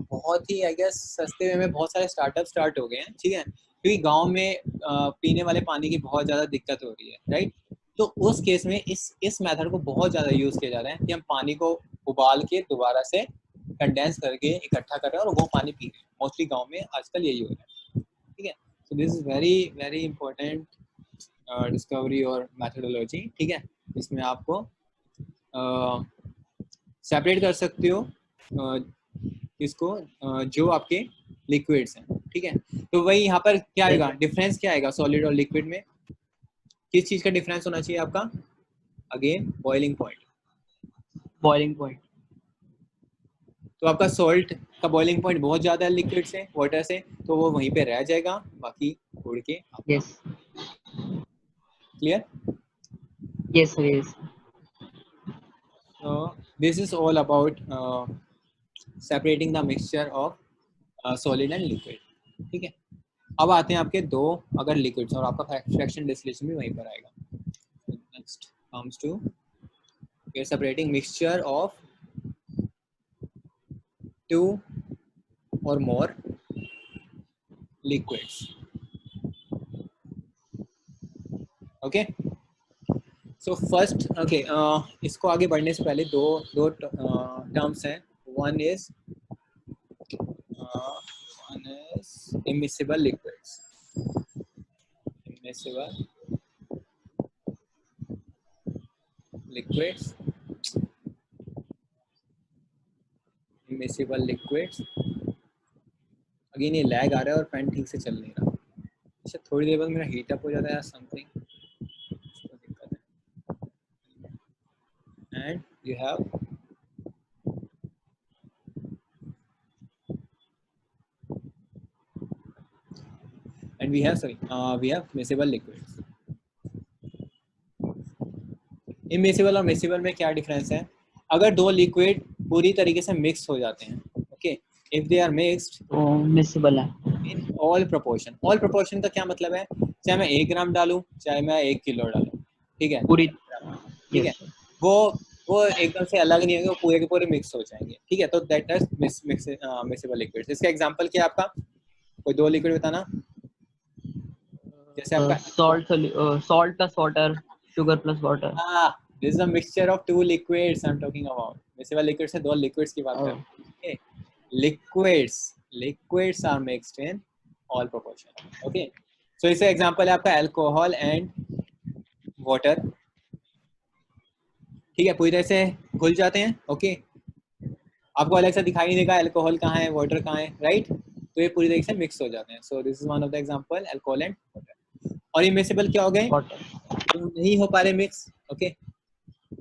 बहुत ही आई गेस सस्ते वे में बहुत सारे स्टार्टअप स्टार्ट हो गए हैं, ठीक है, क्योंकि गांव में पीने वाले पानी की बहुत ज़्यादा दिक्कत हो रही है, राइट। तो उस केस में इस मेथड को बहुत ज़्यादा यूज़ किया जा रहा है कि हम पानी को उबाल के दोबारा से कंडेंस करके इकट्ठा कर रहे हैं और वो पानी पी रहे हैं। मोस्टली गांव में आजकल यही हो रहा है, ठीक है। So this is very very important discovery और मैथडोलॉजी, ठीक है। इसमें आपको सेपरेट कर सकते हो इसको जो आपके लिक्विड्स हैं, ठीक है। तो वही यहाँ पर क्या आएगा, डिफरेंस क्या आएगा सॉलिड और लिक्विड में, किस चीज़ का डिफरेंस होना चाहिए आपका, again boiling point. Boiling point. तो आपका सॉल्ट का बॉइलिंग पॉइंट बहुत ज़्यादा है लिक्विड से, वाटर से, तो वो वहीं पे रह जाएगा, बाकी उड़ के आपका। Yes clear. Yes yes. So this is all about separating the mixture of solid and liquid, ठीक है। अब आते हैं आपके दो अगर लिक्विड्स, और आपका फ्रैक्शन डिस्टिलेशन भी वहीं पर आएगा। Next comes to we are separating mixture of two or more liquids, okay. So first okay, इसको आगे बढ़ने से पहले दो दो टर्म्स हैं। One is immiscible liquids, immiscible liquids, immiscible liquids। Again ये लैग आ रहा है और फैन ठीक से चल नहीं रहा, अच्छा थोड़ी देर बाद मेरा हीट अप हो जाता है समथिंग, दिक्कत है। And you have and we have miscible liquids। Immiscible और मिसिबल में क्या डिफरेंस है, अगर दो लिक्विड पूरी तरीके से मिक्स हो जाते हैं, okay, if they are mixed तो मिसिबल है। In all proportion. All proportion का क्या मतलब है, चाहे मैं 1 ग्राम डालूं चाहे मैं 1 किलो डालूं, ठीक है, पूरी। ठीक है, यस। वो एकदम से अलग नहीं होंगे, वो पूरे के पूरे मिक्स हो जाएंगे, ठीक है। तो दैट इज मिक्सिबल लिक्विड्स। इसका एग्जांपल क्या है आपका, कोई दो लिक्विड बताना, जैसे आपका salt plus water, sugar plus water. This is a mixture of two liquids I am talking about. Miscible liquids से दो लिक्विड्स की बात कर रहे हैं, ओके। Liquids are mixed in all proportion, okay. So इसका एग्जांपल है आपका अल्कोहल एंड वाटर, ठीक है, पूरी तरह से घुल जाते हैं, ओके। आपको अलग से दिखाई नहीं देगा अल्कोहल कहाँ है वाटर कहाँ है, राइट। तो ये पूरी तरीके से मिक्स हो जाते हैं। सो this is one of the example, alcohol and water. और इमिसिबल क्या हो गए, जो नहीं हो पा रहे मिक्स, ओके,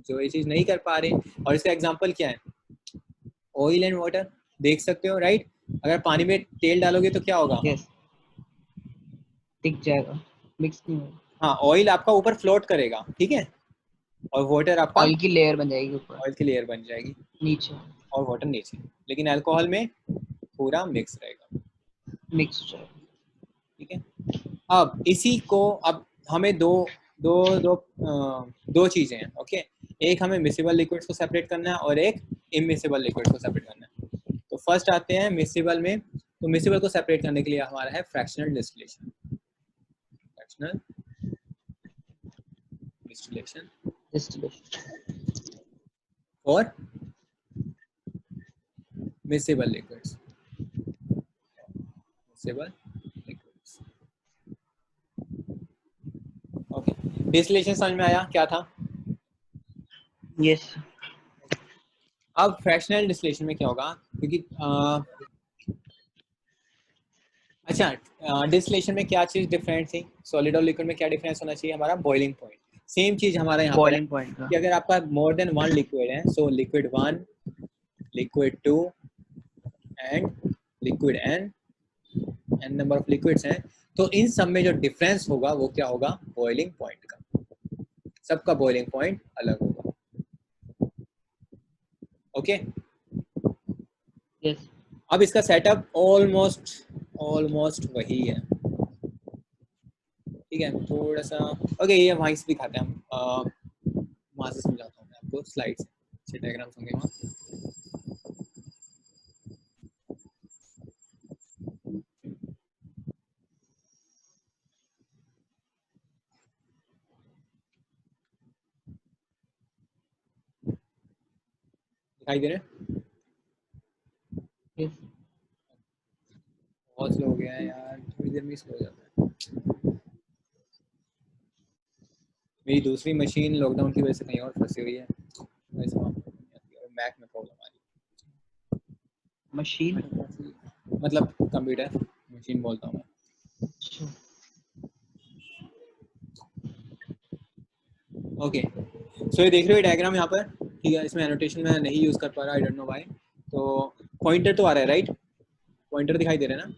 जो ये चीज नहीं कर पा रहे। और इसका एग्जांपल क्या है, ऑयल एंड वाटर, देख सकते हो, राइट। अगर पानी में तेल डालोगे तो क्या होगा, यस टिक जाएगा, मिक्स नहीं होगा। हाँ, ऑयल आपका ऊपर फ्लोट करेगा, ठीक है, और वाटर आपका ऑयल की लेयर बन जाएगी ऊपर, ऑयल की लेयर बन जाएगी, नीचे और वाटर नीचे। लेकिन अल्कोहल में पूरा मिक्स रहेगा, मिक्स हो जाएगा। ठीक है। अब इसी को, अब हमें दो दो दो दो चीजें हैं, ओके। एक हमें मिसिबल लिक्विड्स को सेपरेट करना है और एक इमिसिबल लिक्विड्स को सेपरेट करना है। तो फर्स्ट आते हैं मिसिबल में। तो मिसिबल को सेपरेट करने के लिए हमारा है फ्रैक्शनल डिस्टिलेशन, फ्रैक्शनल डिस्टिलेशन और miscible liquids, miscible liquids, okay. Distillation समझ में आया क्या था। यस अब फ्रैक्शनल डिस्टिलेशन में क्या होगा, क्योंकि अच्छा डिस्टिलेशन में क्या चीज डिफरेंट थी, सॉलिड और लिक्विड में क्या डिफरेंस होना चाहिए, हमारा बॉइलिंग पॉइंट। सेम चीज हमारा यहाँ पर है बॉइलिंग पॉइंट का। कि अगर आपका मोर देन वन लिक्विड है, so liquid 1, liquid 2 and liquid n number of liquids हैं, तो इन सब में जो डिफरेंस होगा वो क्या होगा, बॉइलिंग पॉइंट का। सबका बॉइलिंग पॉइंट अलग होगा। ओके यस अब इसका सेटअप ऑलमोस्ट वही है, ठीक है। थोड़ा सा ओके ये वहीं से दिखाते हैं हम, वहाँ से समझाता हूँ मैं आपको स्लाइड से, अच्छे डायग्राम्स होंगे वहाँ। दिखाई दे रहे हैं? यस बहुत स्लो हो गया है यार, थोड़ी देर में स्लो हो जाता है। मेरी दूसरी मशीन लॉकडाउन की वजह से कहीं और फंसी हुई है, वैसे मैक में प्रॉब्लम आ मशीन। रही है, मतलब कंप्यूटर मशीन बोलता हूँ मैं। अच्छा ओके सो ये देख रहे हो डायग्राम यहाँ पर, ठीक है। इसमें एनोटेशन मैं नहीं यूज़ कर पा रहा, आई डोंट नो व्हाई। तो पॉइंटर तो आ रहा है राइट, पॉइंटर दिखाई दे रहा है ना,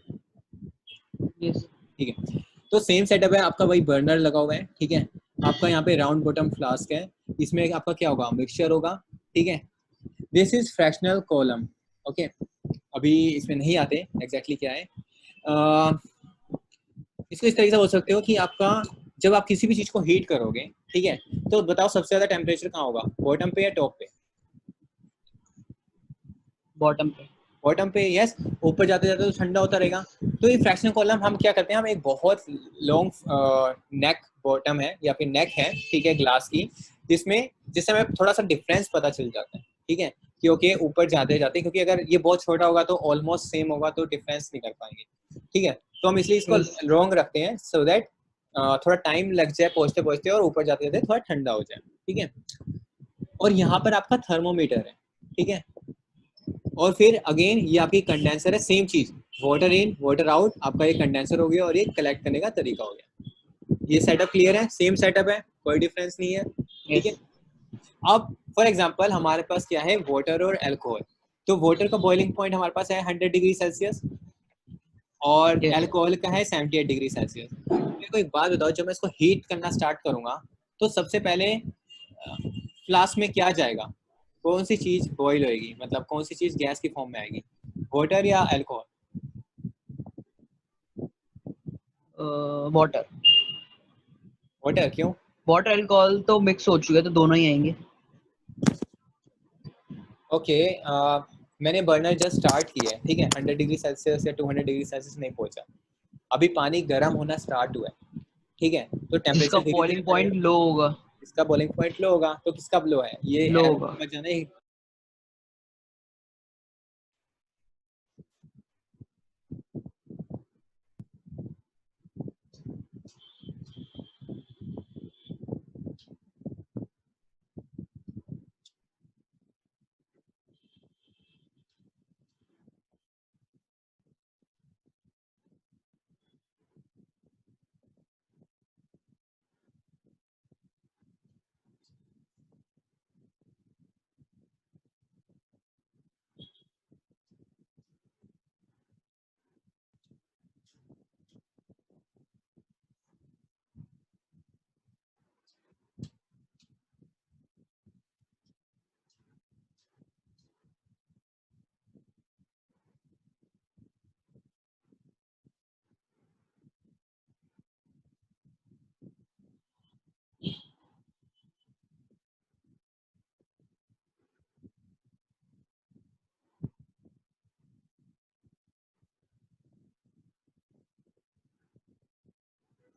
यस ठीक है। तो सेम सेटअप है आपका, वही बर्नर लगा हुआ है, ठीक है। आपका यहाँ पे राउंड बॉटम फ्लास्क है, इसमें आपका क्या होगा, मिक्सचर होगा, ठीक है। This is fractional column, okay. अभी इसमें नहीं आते एग्जैक्टली क्या है। इसको इस तरीके से बोल सकते हो कि आपका जब आप किसी भी चीज को हीट करोगे, ठीक है, तो बताओ सबसे ज्यादा टेम्परेचर कहाँ होगा, बॉटम पे या टॉप पे? बॉटम पे। बॉटम पे, यस। ऊपर जाते जाते तो ठंडा होता रहेगा। तो ये फ्रैक्शनल कॉलम हम क्या करते हैं, हम एक बहुत लॉन्ग नेक बॉटम है या फिर नेक है, ठीक है, ग्लास की, जिससे हमें थोड़ा सा डिफरेंस पता चल जाता है, ठीक है। क्योंकि ऊपर जाते जाते, क्योंकि अगर ये बहुत छोटा होगा तो ऑलमोस्ट सेम होगा तो डिफरेंस नहीं कर पाएंगे, ठीक है। तो हम इसलिए इसको यस लॉन्ग रखते हैं सो दैट थोड़ा टाइम लग जाए पहुंचते पहुंचते और ऊपर जाते जाते थोड़ा ठंडा हो जाए, ठीक है। और यहाँ पर आपका थर्मोमीटर है, ठीक है। और फिर अगेन ये आपकी कंडेंसर है, सेम चीज, वाटर इन वाटर आउट, आपका ये कंडेंसर हो गया और ये कलेक्ट करने का तरीका हो गया। ये सेटअप क्लियर है, सेम सेटअप है, कोई डिफरेंस नहीं है, ठीक है। यस अब फॉर एग्जांपल हमारे पास क्या है, वाटर और अल्कोहल। तो वाटर का बॉइलिंग पॉइंट हमारे पास है 100 डिग्री सेल्सियस और यस। अल्कोहल का है 78 डिग्री सेल्सियस। मेरे को एक बात बताओ, जब मैं इसको हीट करना स्टार्ट करूंगा तो सबसे पहले फ्लास्क में क्या जाएगा, कौन सी चीज बॉईल होएगी, मतलब कौन सी चीज गैस की फॉर्म में आएगी, वाटर या अल्कोहल? वाटर। वाटर, क्यों? वाटर अल्कोहल तो मिक्स हो चुके हैं तो दोनों ही आएंगे। ओके मैंने बर्नर जस्ट स्टार्ट किया है, ठीक है, 100 डिग्री सेल्सियस या 200 डिग्री सेल्सियस नहीं पहुंचा, अभी पानी गर्म होना स्टार्ट हुआ है, ठीक है। तो जिसका टेम्परेचर धीरे धीरे बॉइलिंग बढ़ेगा। पॉइंट लो होगा। इसका बॉइलिंग पॉइंट लो होगा, तो किसका लो है, ये लो एरो होगा। समझ जाना है।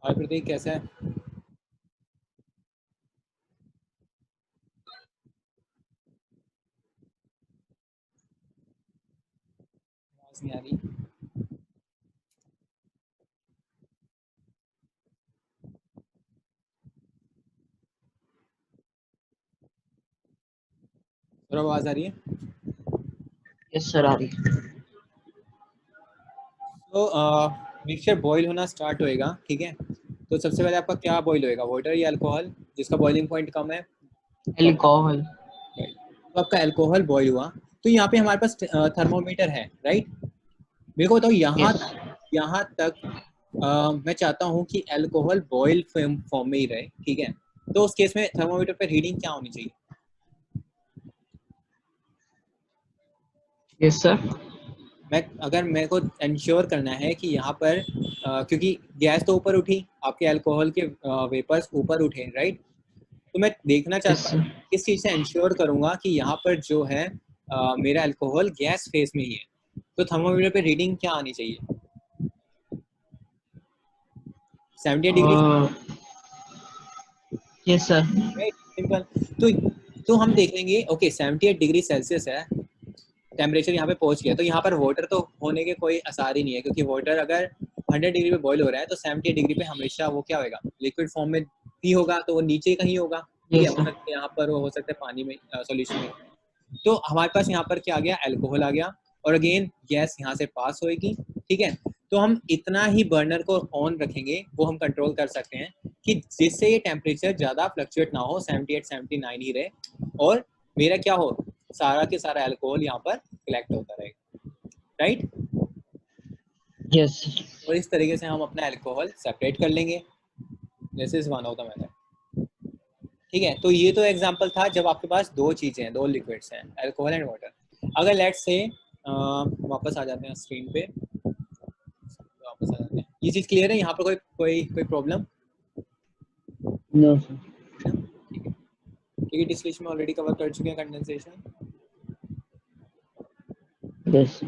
और प्रतीक कैसा है? आवाज नहीं आ रही। और आवाज आ रही है? यस सर आ रही है। तो मिक्सचर बॉईल होना स्टार्ट होएगा, ठीक है, तो सबसे पहले आपका क्या बॉईल होएगा, वाटर या अल्कोहल जिसका बॉइलिंग पॉइंट कम है? अल्कोहल। तो आपका अल्कोहल बॉईल हुआ, तो यहाँ पे हमारे पास थर्मोमीटर है, राइट? मेरे को बताओ यस। यहाँ तक मैं चाहता हूँ कि अल्कोहल बॉयल फॉर्म में ही रहे, ठीक है, तो उस केस में थर्मोमीटर पे रीडिंग क्या होनी चाहिए? Yes sir. अगर मेरे को इंश्योर करना है कि यहाँ पर क्योंकि गैस तो ऊपर उठी, आपके अल्कोहल के वेपर्स ऊपर उठे, राइट? तो मैं देखना यस चाहता हूँ, सर। इस चीज़ से इंश्योर करूंगा कि यहाँ पर जो है मेरा अल्कोहल गैस फेस में ही है, तो थर्मोमीटर पे रीडिंग क्या आनी चाहिए? 78 degree, yes sir. Right? Simple. तो हम देख लेंगे, ओके 78 डिग्री सेल्सियस है टेम्परेचर, यहाँ पे पहुंच गया, तो यहाँ पर वाटर तो होने के कोई आसार ही नहीं है, क्योंकि वाटर अगर 100 डिग्री पे बॉईल हो रहा है तो 78 डिग्री पे हमेशा वो क्या होगा, लिक्विड फॉर्म में ही होगा, तो वो नीचे कहीं होगा, ठीक है, यस हो सर। सकता है यहाँ पर, वो हो सकता है पानी में, सॉल्यूशन में। तो हमारे पास यहाँ पर क्या आ गया, अल्कोहल आ गया, और अगेन गैस यहाँ से पास होएगी, ठीक है। तो हम इतना ही बर्नर को ऑन रखेंगे, वो हम कंट्रोल कर सकते हैं कि जिससे ये टेम्परेचर ज़्यादा फ्लक्चुएट ना हो, 78 79 ही रहे, और मेरा क्या हो, सारा के सारा अल्कोहल यहाँ पर कलेक्ट होता रहेगा, राइट? यस। और इस तरीके से हम अपना अल्कोहल सेपरेट कर लेंगे। This is one of the method, ठीक है। तो ये तो एग्जांपल था जब आपके पास दो चीजें हैं, दो लिक्विड्स हैं, अल्कोहल एंड वाटर। अगर लेट्स से वापस आ जाते हैं स्क्रीन पे, वापस आ जाते हैं, ये चीज क्लियर है, यहाँ पर कोई कोई कोई प्रॉब्लम? No sir. ठीक है, क्योंकि डिस्टिलेशन में ऑलरेडी कवर कर चुके हैं कंडेंसेशन। यस।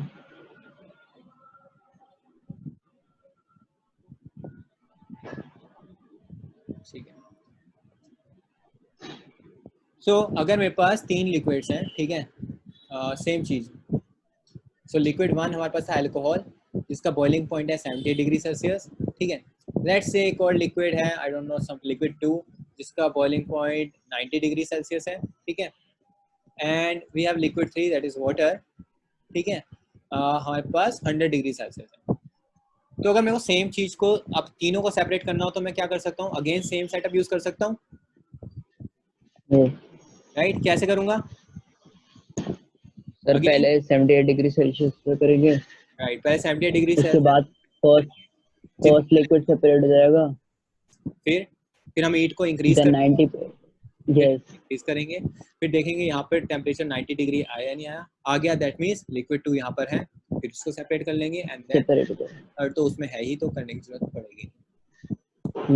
ठीक है, सो अगर मेरे पास तीन लिक्विड्स हैं, ठीक है, सेम चीज, सो लिक्विड वन हमारे पास है अल्कोहल, जिसका बॉइलिंग पॉइंट है 70 डिग्री सेल्सियस, ठीक है। लेट्स से एक और लिक्विड है, I don't know, some liquid two, जिसका बॉइलिंग पॉइंट 90 डिग्री सेल्सियस है, ठीक है। And we have liquid three, that is water, ठीक है, हमारे पास 100 डिग्री सेल्सियस है। तो अगर मेरे को सेम चीज को अब तीनों को सेपरेट करना हो, तो मैं क्या कर सकता हूँ, अगेन सेम सेटअप यूज कर सकता हूँ, राइट? कैसे करूंगा? सर अगेन, पहले 78 डिग्री सेल्सियस पे करेंगे, राइट, पहले 70 डिग्री उसके सेल्सियस, बाद फर्स्ट फर्स्ट लिक्विड सेपरेट हो जाएगा, फिर हम हीट को इंक्रीज देन कर, 90 पे। फिर यस। इंक्रीज करेंगे, फिर देखेंगे यहाँ पर टेम्परेचर 90 डिग्री आया नहीं आया, आ गया, दैट मीन्स लिक्विड टू यहाँ पर है, फिर इसको सेपरेट कर लेंगे, एंड देन सेपरेट हो जाएगा। थर्ड तो उसमें है ही, तो करने की जरूरत पड़ेगी।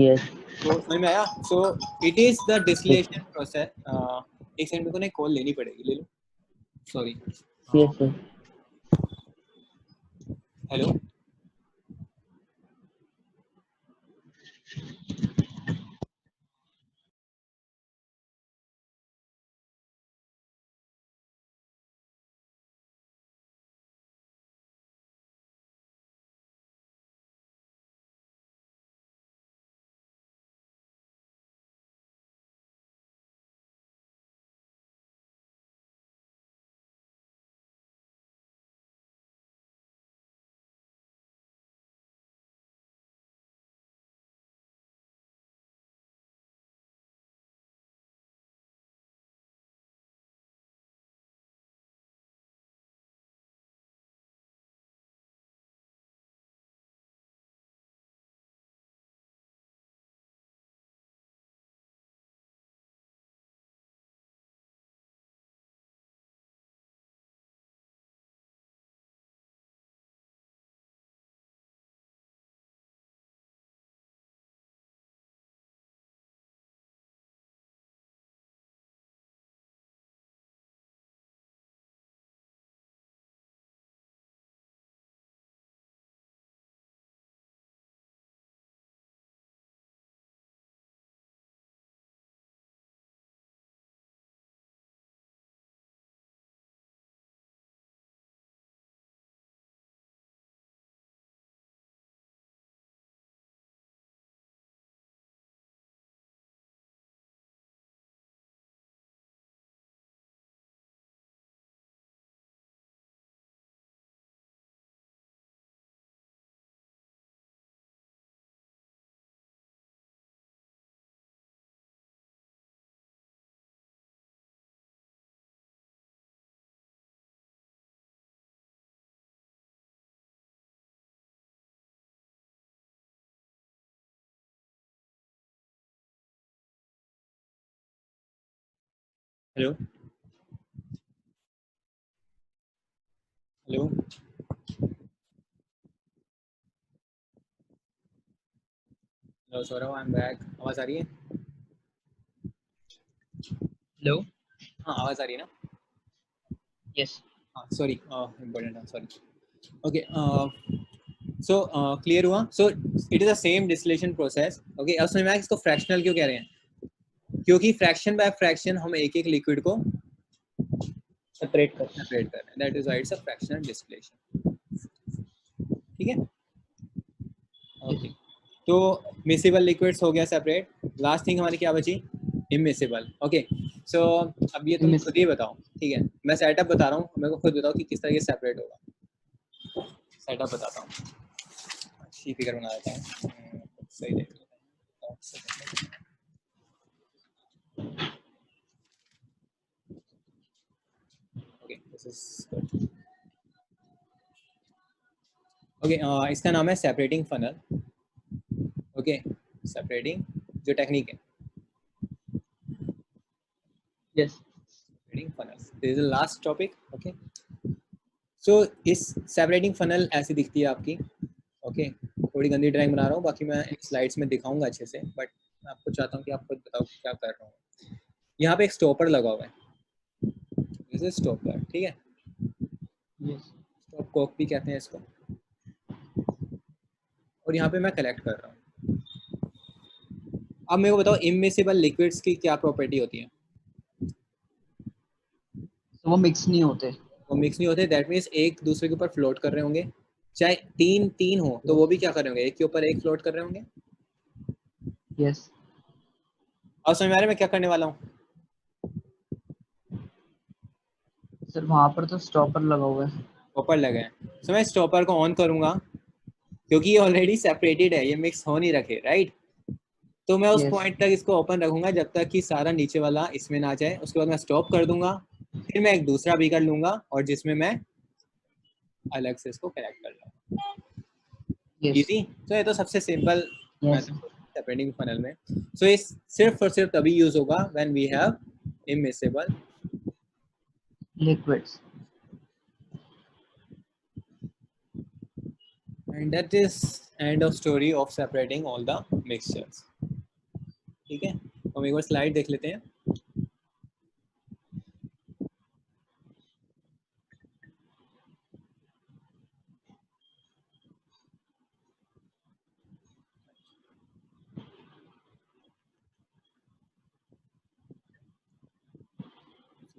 यस। तो समझ में आया? So it is the distillation process. एक सेकंड, मेरे को ना कॉल लेनी पड़ेगी, ले लो, sorry. Yes sir. Hello. Hello hello hello Saurabh, I am back. आवाज़ आ रही है? हेलो। हाँ, आवाज़ आ रही है ना? यस। हाँ, सॉरी, इम्पोर्टेंट था, सॉरी। ओके, सो क्लियर हुआ? So it is the same distillation process. Okay, अब समझ में आया इसको फ्रैक्शनल क्यों कह रहे हैं? क्योंकि फ्रैक्शन बाय फ्रैक्शन हम एक एक लिक्विड को सेपरेट कर। कर रहे हैं, that is why it's a fractional distillation. ठीक है, ओके। तो मिसिबल लिक्विड्स हो गया सेपरेट। लास्ट थिंग हमारी क्या बची? इमिसिबल। ओके, सो अब ये तुम खुद ही बताओ, ठीक है? मैं सेटअप बता रहा हूँ, मेरे को खुद बताओ कि किस तरह ये सेपरेट होगा। सेटअप बताता हूँ, अच्छी फिगर बना देता हूँ, सही देख लेता हूँ। Okay, this is good. Okay, इसका नाम है सेपरेटिंग फनल। ओके, सेपरेटिंग जो टेक्निक है, yes. Separating funnel, this is the last topic. Okay, so इस सेपरेटिंग फनल ऐसी दिखती है आपकी। ओके, थोड़ी गंदी ड्राइंग बना रहा हूँ, बाकी मैं स्लाइड्स में दिखाऊंगा अच्छे से, बट मैं आपको चाहता हूँ कि आप खुद बताओ क्या कर रहा हूँ। यहाँ पे एक स्टॉपर लगा हुआ है, दिस इज स्टॉपर, ठीक है? यस। स्टॉप कॉक भी कहते हैं इसको। और यहाँ पे मैं कलेक्ट कर रहा हूँ। अब मेरे को बताओ इमिसिबल लिक्विड्स की क्या प्रॉपर्टी होती है? तो वो मिक्स नहीं होते। वो मिक्स नहीं होते, दैट मीन्स एक दूसरे के ऊपर फ्लोट कर रहे होंगे। चाहे तीन तीन हो तो वो भी क्या कर रहे होंगे? एक के ऊपर एक फ्लोट कर रहे होंगे। यस। और समझ में आ रहा है मैं क्या करने वाला हूँ? सर वहां पर तो स्टॉपर लगा हुआ है। स्टॉपर लगे हैं, सो मैं स्टॉपर को ऑन करूंगा, क्योंकि ये ऑलरेडी सेपरेटेड है, ये मिक्स हो नहीं रखे, राइट? तो मैं उस यस। पॉइंट तक इसको ओपन रखूंगा जब तक कि सारा नीचे वाला इसमें ना जाए। उसके बाद मैं स्टॉप कर दूंगा, फिर मैं एक दूसरा बीकर लूंगा और जिसमें मैं अलग से इसको कनेक्ट कर लूंगा। यस। इजी। तो ये तो सबसे simple yes. Method separating funnel में। सो ये सिर्फ और सिर्फ तभी यूज होगा when we have immiscible, liquids. and that is end of story of separating all the mixtures। ठीक है, हम एक बार स्लाइड देख लेते हैं।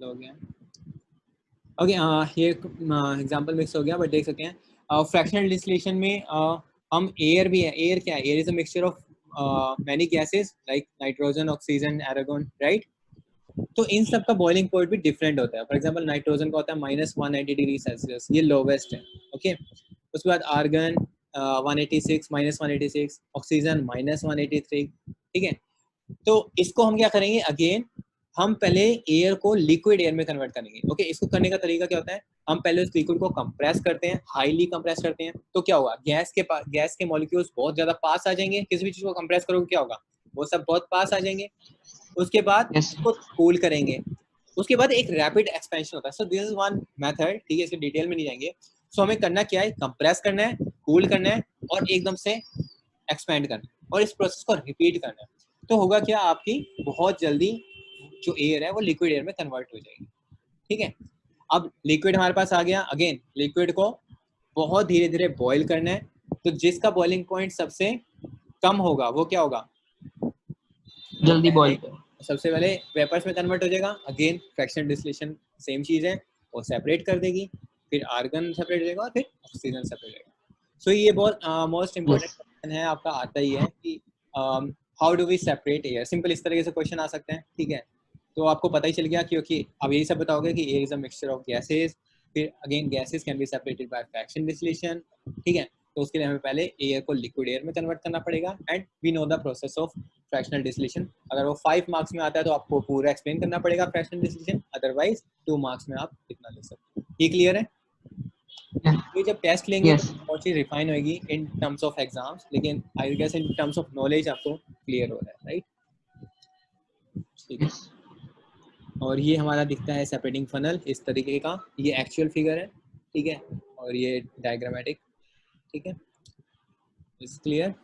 हो गया, ओके। ये एग्जांपल मिक्स हो गया, बट देख सकते हैं फ्रैक्शनल डिस्टिलेशन में हम एयर भी है। एयर क्या है? Air is a mixture of many gases like nitrogen, oxygen, argon, right? तो इन सब का बॉइलिंग पॉइंट भी डिफरेंट होता है। फॉर एग्जांपल नाइट्रोजन का होता है -190 डिग्री सेल्सियस, ये लोवेस्ट है। ओके, उसके बाद आर्गन 186, -186, ऑक्सीजन -183। ठीक है, तो इसको हम क्या करेंगे? अगेन हम पहले एयर को लिक्विड एयर में कन्वर्ट करेंगे। ओके, इसको करने का तरीका क्या होता है? हम पहले उस लिक्विड को कंप्रेस करते हैं, हाईली कंप्रेस करते हैं। तो क्या होगा? गैस के मॉलिक्यूल्स बहुत ज्यादा पास आ जाएंगे। किसी भी चीज को कंप्रेस करोगे क्या होगा? वो सब बहुत पास आ जाएंगे। उसके बाद यस। इसको कूल करेंगे। उसके बाद एक रैपिड एक्सपेंशन होता है। सो दिस इज वन मेथड, ठीक है? इसके डिटेल में नहीं जाएंगे। सो हमें करना क्या है? कंप्रेस करना है, कूल करना है और एकदम से एक्सपेंड करना है, और इस प्रोसेस को रिपीट करना है। तो होगा क्या? आपकी बहुत जल्दी जो एयर है वो लिक्विड एयर में कन्वर्ट हो जाएगी। ठीक है, अब लिक्विड हमारे पास आ गया। अगेन लिक्विड को बहुत धीरे धीरे बॉईल करना है। तो जिसका बॉइलिंग पॉइंट सबसे कम होगा वो क्या होगा? वो जल्दी बॉईल कर। सबसे पहले वेपर्स में कन्वर्ट हो जाएगा। अगेन फ्रैक्शनल डिस्टिलेशन सेम चीज है, वो सेपरेट कर देगी, फिर आर्गन सेपरेट हो जाएगा और फिर ऑक्सीजन सेपरेट हो जाएगा। सो ये बहुत मोस्ट इम्पोर्टेंट यस। क्वेश्चन है, आपका आता ही है कि how do we separate air. Simple इस तरीके से क्वेश्चन आ सकते हैं। ठीक है, तो आपको पता ही चल गया, क्योंकि अब यही सब बताओगे कि air is a mixture of gases. फिर again gases can be separated by fraction distillation. ठीक है, तो उसके लिए हमें पहले एयर को लिक्विड एयर में कन्वर्ट करना पड़ेगा, and we know the process of fractional distillation. अगर वो 5 मार्क्स में आता है तो आपको पूरा एक्सप्लेन करना पड़ेगा फ्रैक्शनल डिस्टिलेशन, अदरवाइज 2 मार्क्स में आप इतना ले सकते हैं। ये क्लियर है? ये जब टेस्ट लेंगे तो यस। बहुत चीज रिफाइन होगी इन टर्म्स ऑफ एग्जाम्स, लेकिन I guess in terms of knowledge आपको क्लियर हो रहा है, राइट? ठीक है, यस। और ये हमारा दिखता है सेपरेटिंग फनल इस तरीके का, ये एक्चुअल फिगर है, ठीक है, और ये डायग्रामेटिक, ठीक है, इज क्लियर।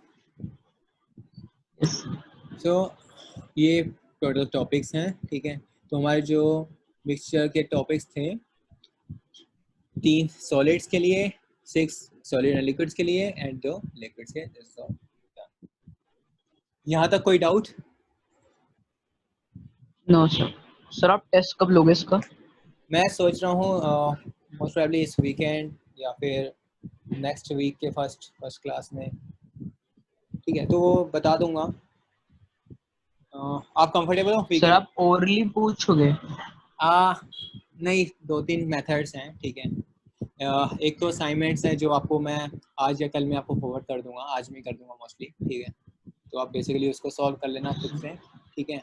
सो ये टोटल टॉपिक्स हैं, ठीक है। तो हमारे जो मिक्सचर के टॉपिक्स थे 3 सॉलिड्स के लिए, 6 सॉलिड एंड लिक्विड्स के लिए एंड 2 लिक्विड्स के। यहाँ तक कोई डाउट? No sir. सर आप टेस्ट कब लोगे इसका? मैं सोच रहा हूँ मोस्ट प्रोबेबली इस वीकेंड या फिर नेक्स्ट वीक के फर्स्ट क्लास में, ठीक है, तो वो बता दूंगा। आप कंफर्टेबल हो सर वीकेंड? आप ओरली पूछोगे? नहीं, 2-3 मेथड्स हैं, ठीक है। एक तो असाइनमेंट्स है जो आपको मैं आज या कल में आपको फॉरवर्ड कर दूंगा, आज में कर दूंगा मोस्टली, ठीक है। तो आप बेसिकली उसको सॉल्व कर लेना खुद से, ठीक है।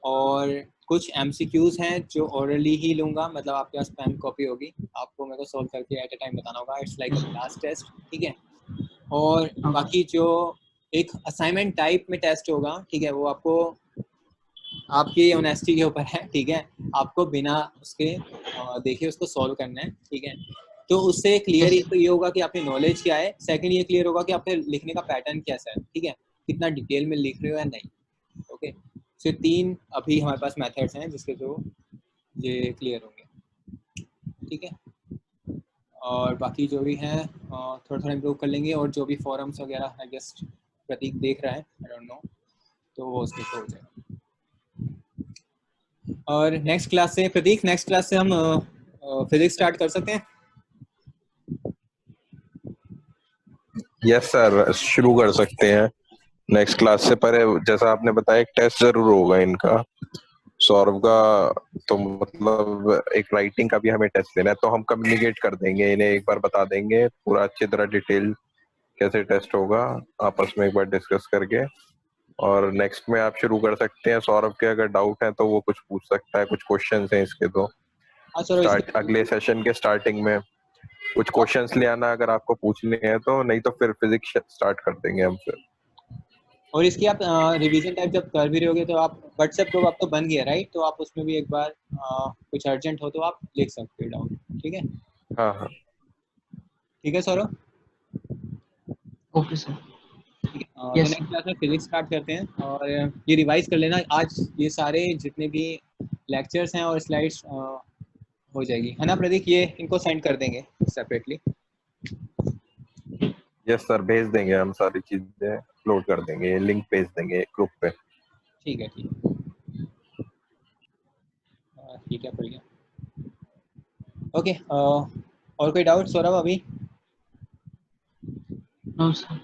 और कुछ MCQs हैं जो ओरली ही लूंगा, मतलब आपके पास पेन कॉपी होगी, आपको मेरे को सॉल्व करके एट अ टाइम बताना होगा, it's like a class test, ठीक है। और बाकी जो एक असाइनमेंट टाइप में टेस्ट होगा, ठीक है, वो आपको आपकी ऑनेस्टी के ऊपर है, ठीक है, आपको बिना उसके देखे उसको सॉल्व करना है, ठीक है। तो उससे क्लियर Yes. तो ये होगा कि आपकी नॉलेज क्या है, सेकंड ये क्लियर होगा कि आपके लिखने का पैटर्न कैसा है, ठीक है, कितना डिटेल में लिख रहे हो या नहीं, ओके। सो 3 अभी हमारे पास मेथड्स हैं जिसके थ्रू ये क्लियर होंगे, ठीक है। और बाकी जो भी हैं थोड़ा थोड़ा इम्प्रूव कर लेंगे, और जो भी फॉरम्स वगैरह आई गेस प्रतीक देख रहा है, आई डोंट नो, तो वो उसके थ्रू हो जाएगा। और नेक्स्ट क्लास से प्रतीक, नेक्स्ट क्लास से हम फिजिक्स स्टार्ट कर सकते हैं? यस सर, शुरू कर सकते हैं नेक्स्ट क्लास से। पर जैसा आपने बताया एक टेस्ट जरूर होगा इनका, सौरभ का। तो मतलब एक राइटिंग का भी हमें टेस्ट लेना है, तो हम कम्युनिकेट कर देंगे इन्हें, एक बार बता देंगे पूरा अच्छी तरह डिटेल कैसे टेस्ट होगा, आपस में एक बार डिस्कस करके। और नेक्स्ट में आप शुरू कर सकते हैं। सौरभ के अगर डाउट है तो वो कुछ पूछ सकता है, कुछ क्वेश्चंस हैं इसके, तो स्टार्ट अगले सेशन के स्टार्टिंग में कुछ क्वेश्चंस ले आना अगर आपको पूछने हैं तो, नहीं तो फिर फिजिक्स स्टार्ट कर देंगे हम फिर। और इसकी आप रिवीजन टाइप जब कर भी रहोगे तो आप व्हाट्सएप ग्रुप आप तो बन गया राइट, तो आप उसमें भी एक बार कुछ अर्जेंट हो तो आप लिख सकते हो डाउट, ठीक है। हाँ हाँ ठीक है सौरभ, ओके सर। ठीक है। तो यस नेक्स्ट क्लास में फिजिक्स स्टार्ट करते हैं, और ये रिवाइज कर लेना आज, ये सारे जितने भी लेक्चर्स हैं और स्लाइड्स हो जाएगी, है ना प्रतीक, ये इनको सेंड कर देंगे सेपरेटली। यस सर, भेज देंगे हम, सारी चीजें अपलोड कर देंगे, लिंक भेज देंगे ग्रुप पे। ठीक है, ठीक है बढ़िया, ओके। और कोई डाउट सौरभ अभी? No sir.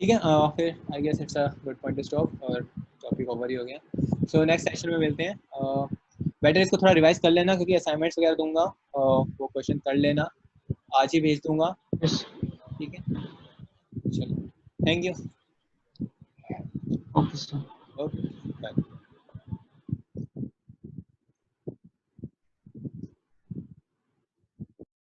ठीक है, फिर I guess it's a good point to stop, और टॉपिक ओवर ही हो गया। सो नेक्स्ट सेशन में मिलते हैं। बेटर इसको थोड़ा रिवाइज कर लेना, क्योंकि असाइनमेंट्स वगैरह दूंगा, वो क्वेश्चन कर लेना, आज ही भेज दूंगा, यस। ठीक है। चलो, thank you. Okay sir. Okay.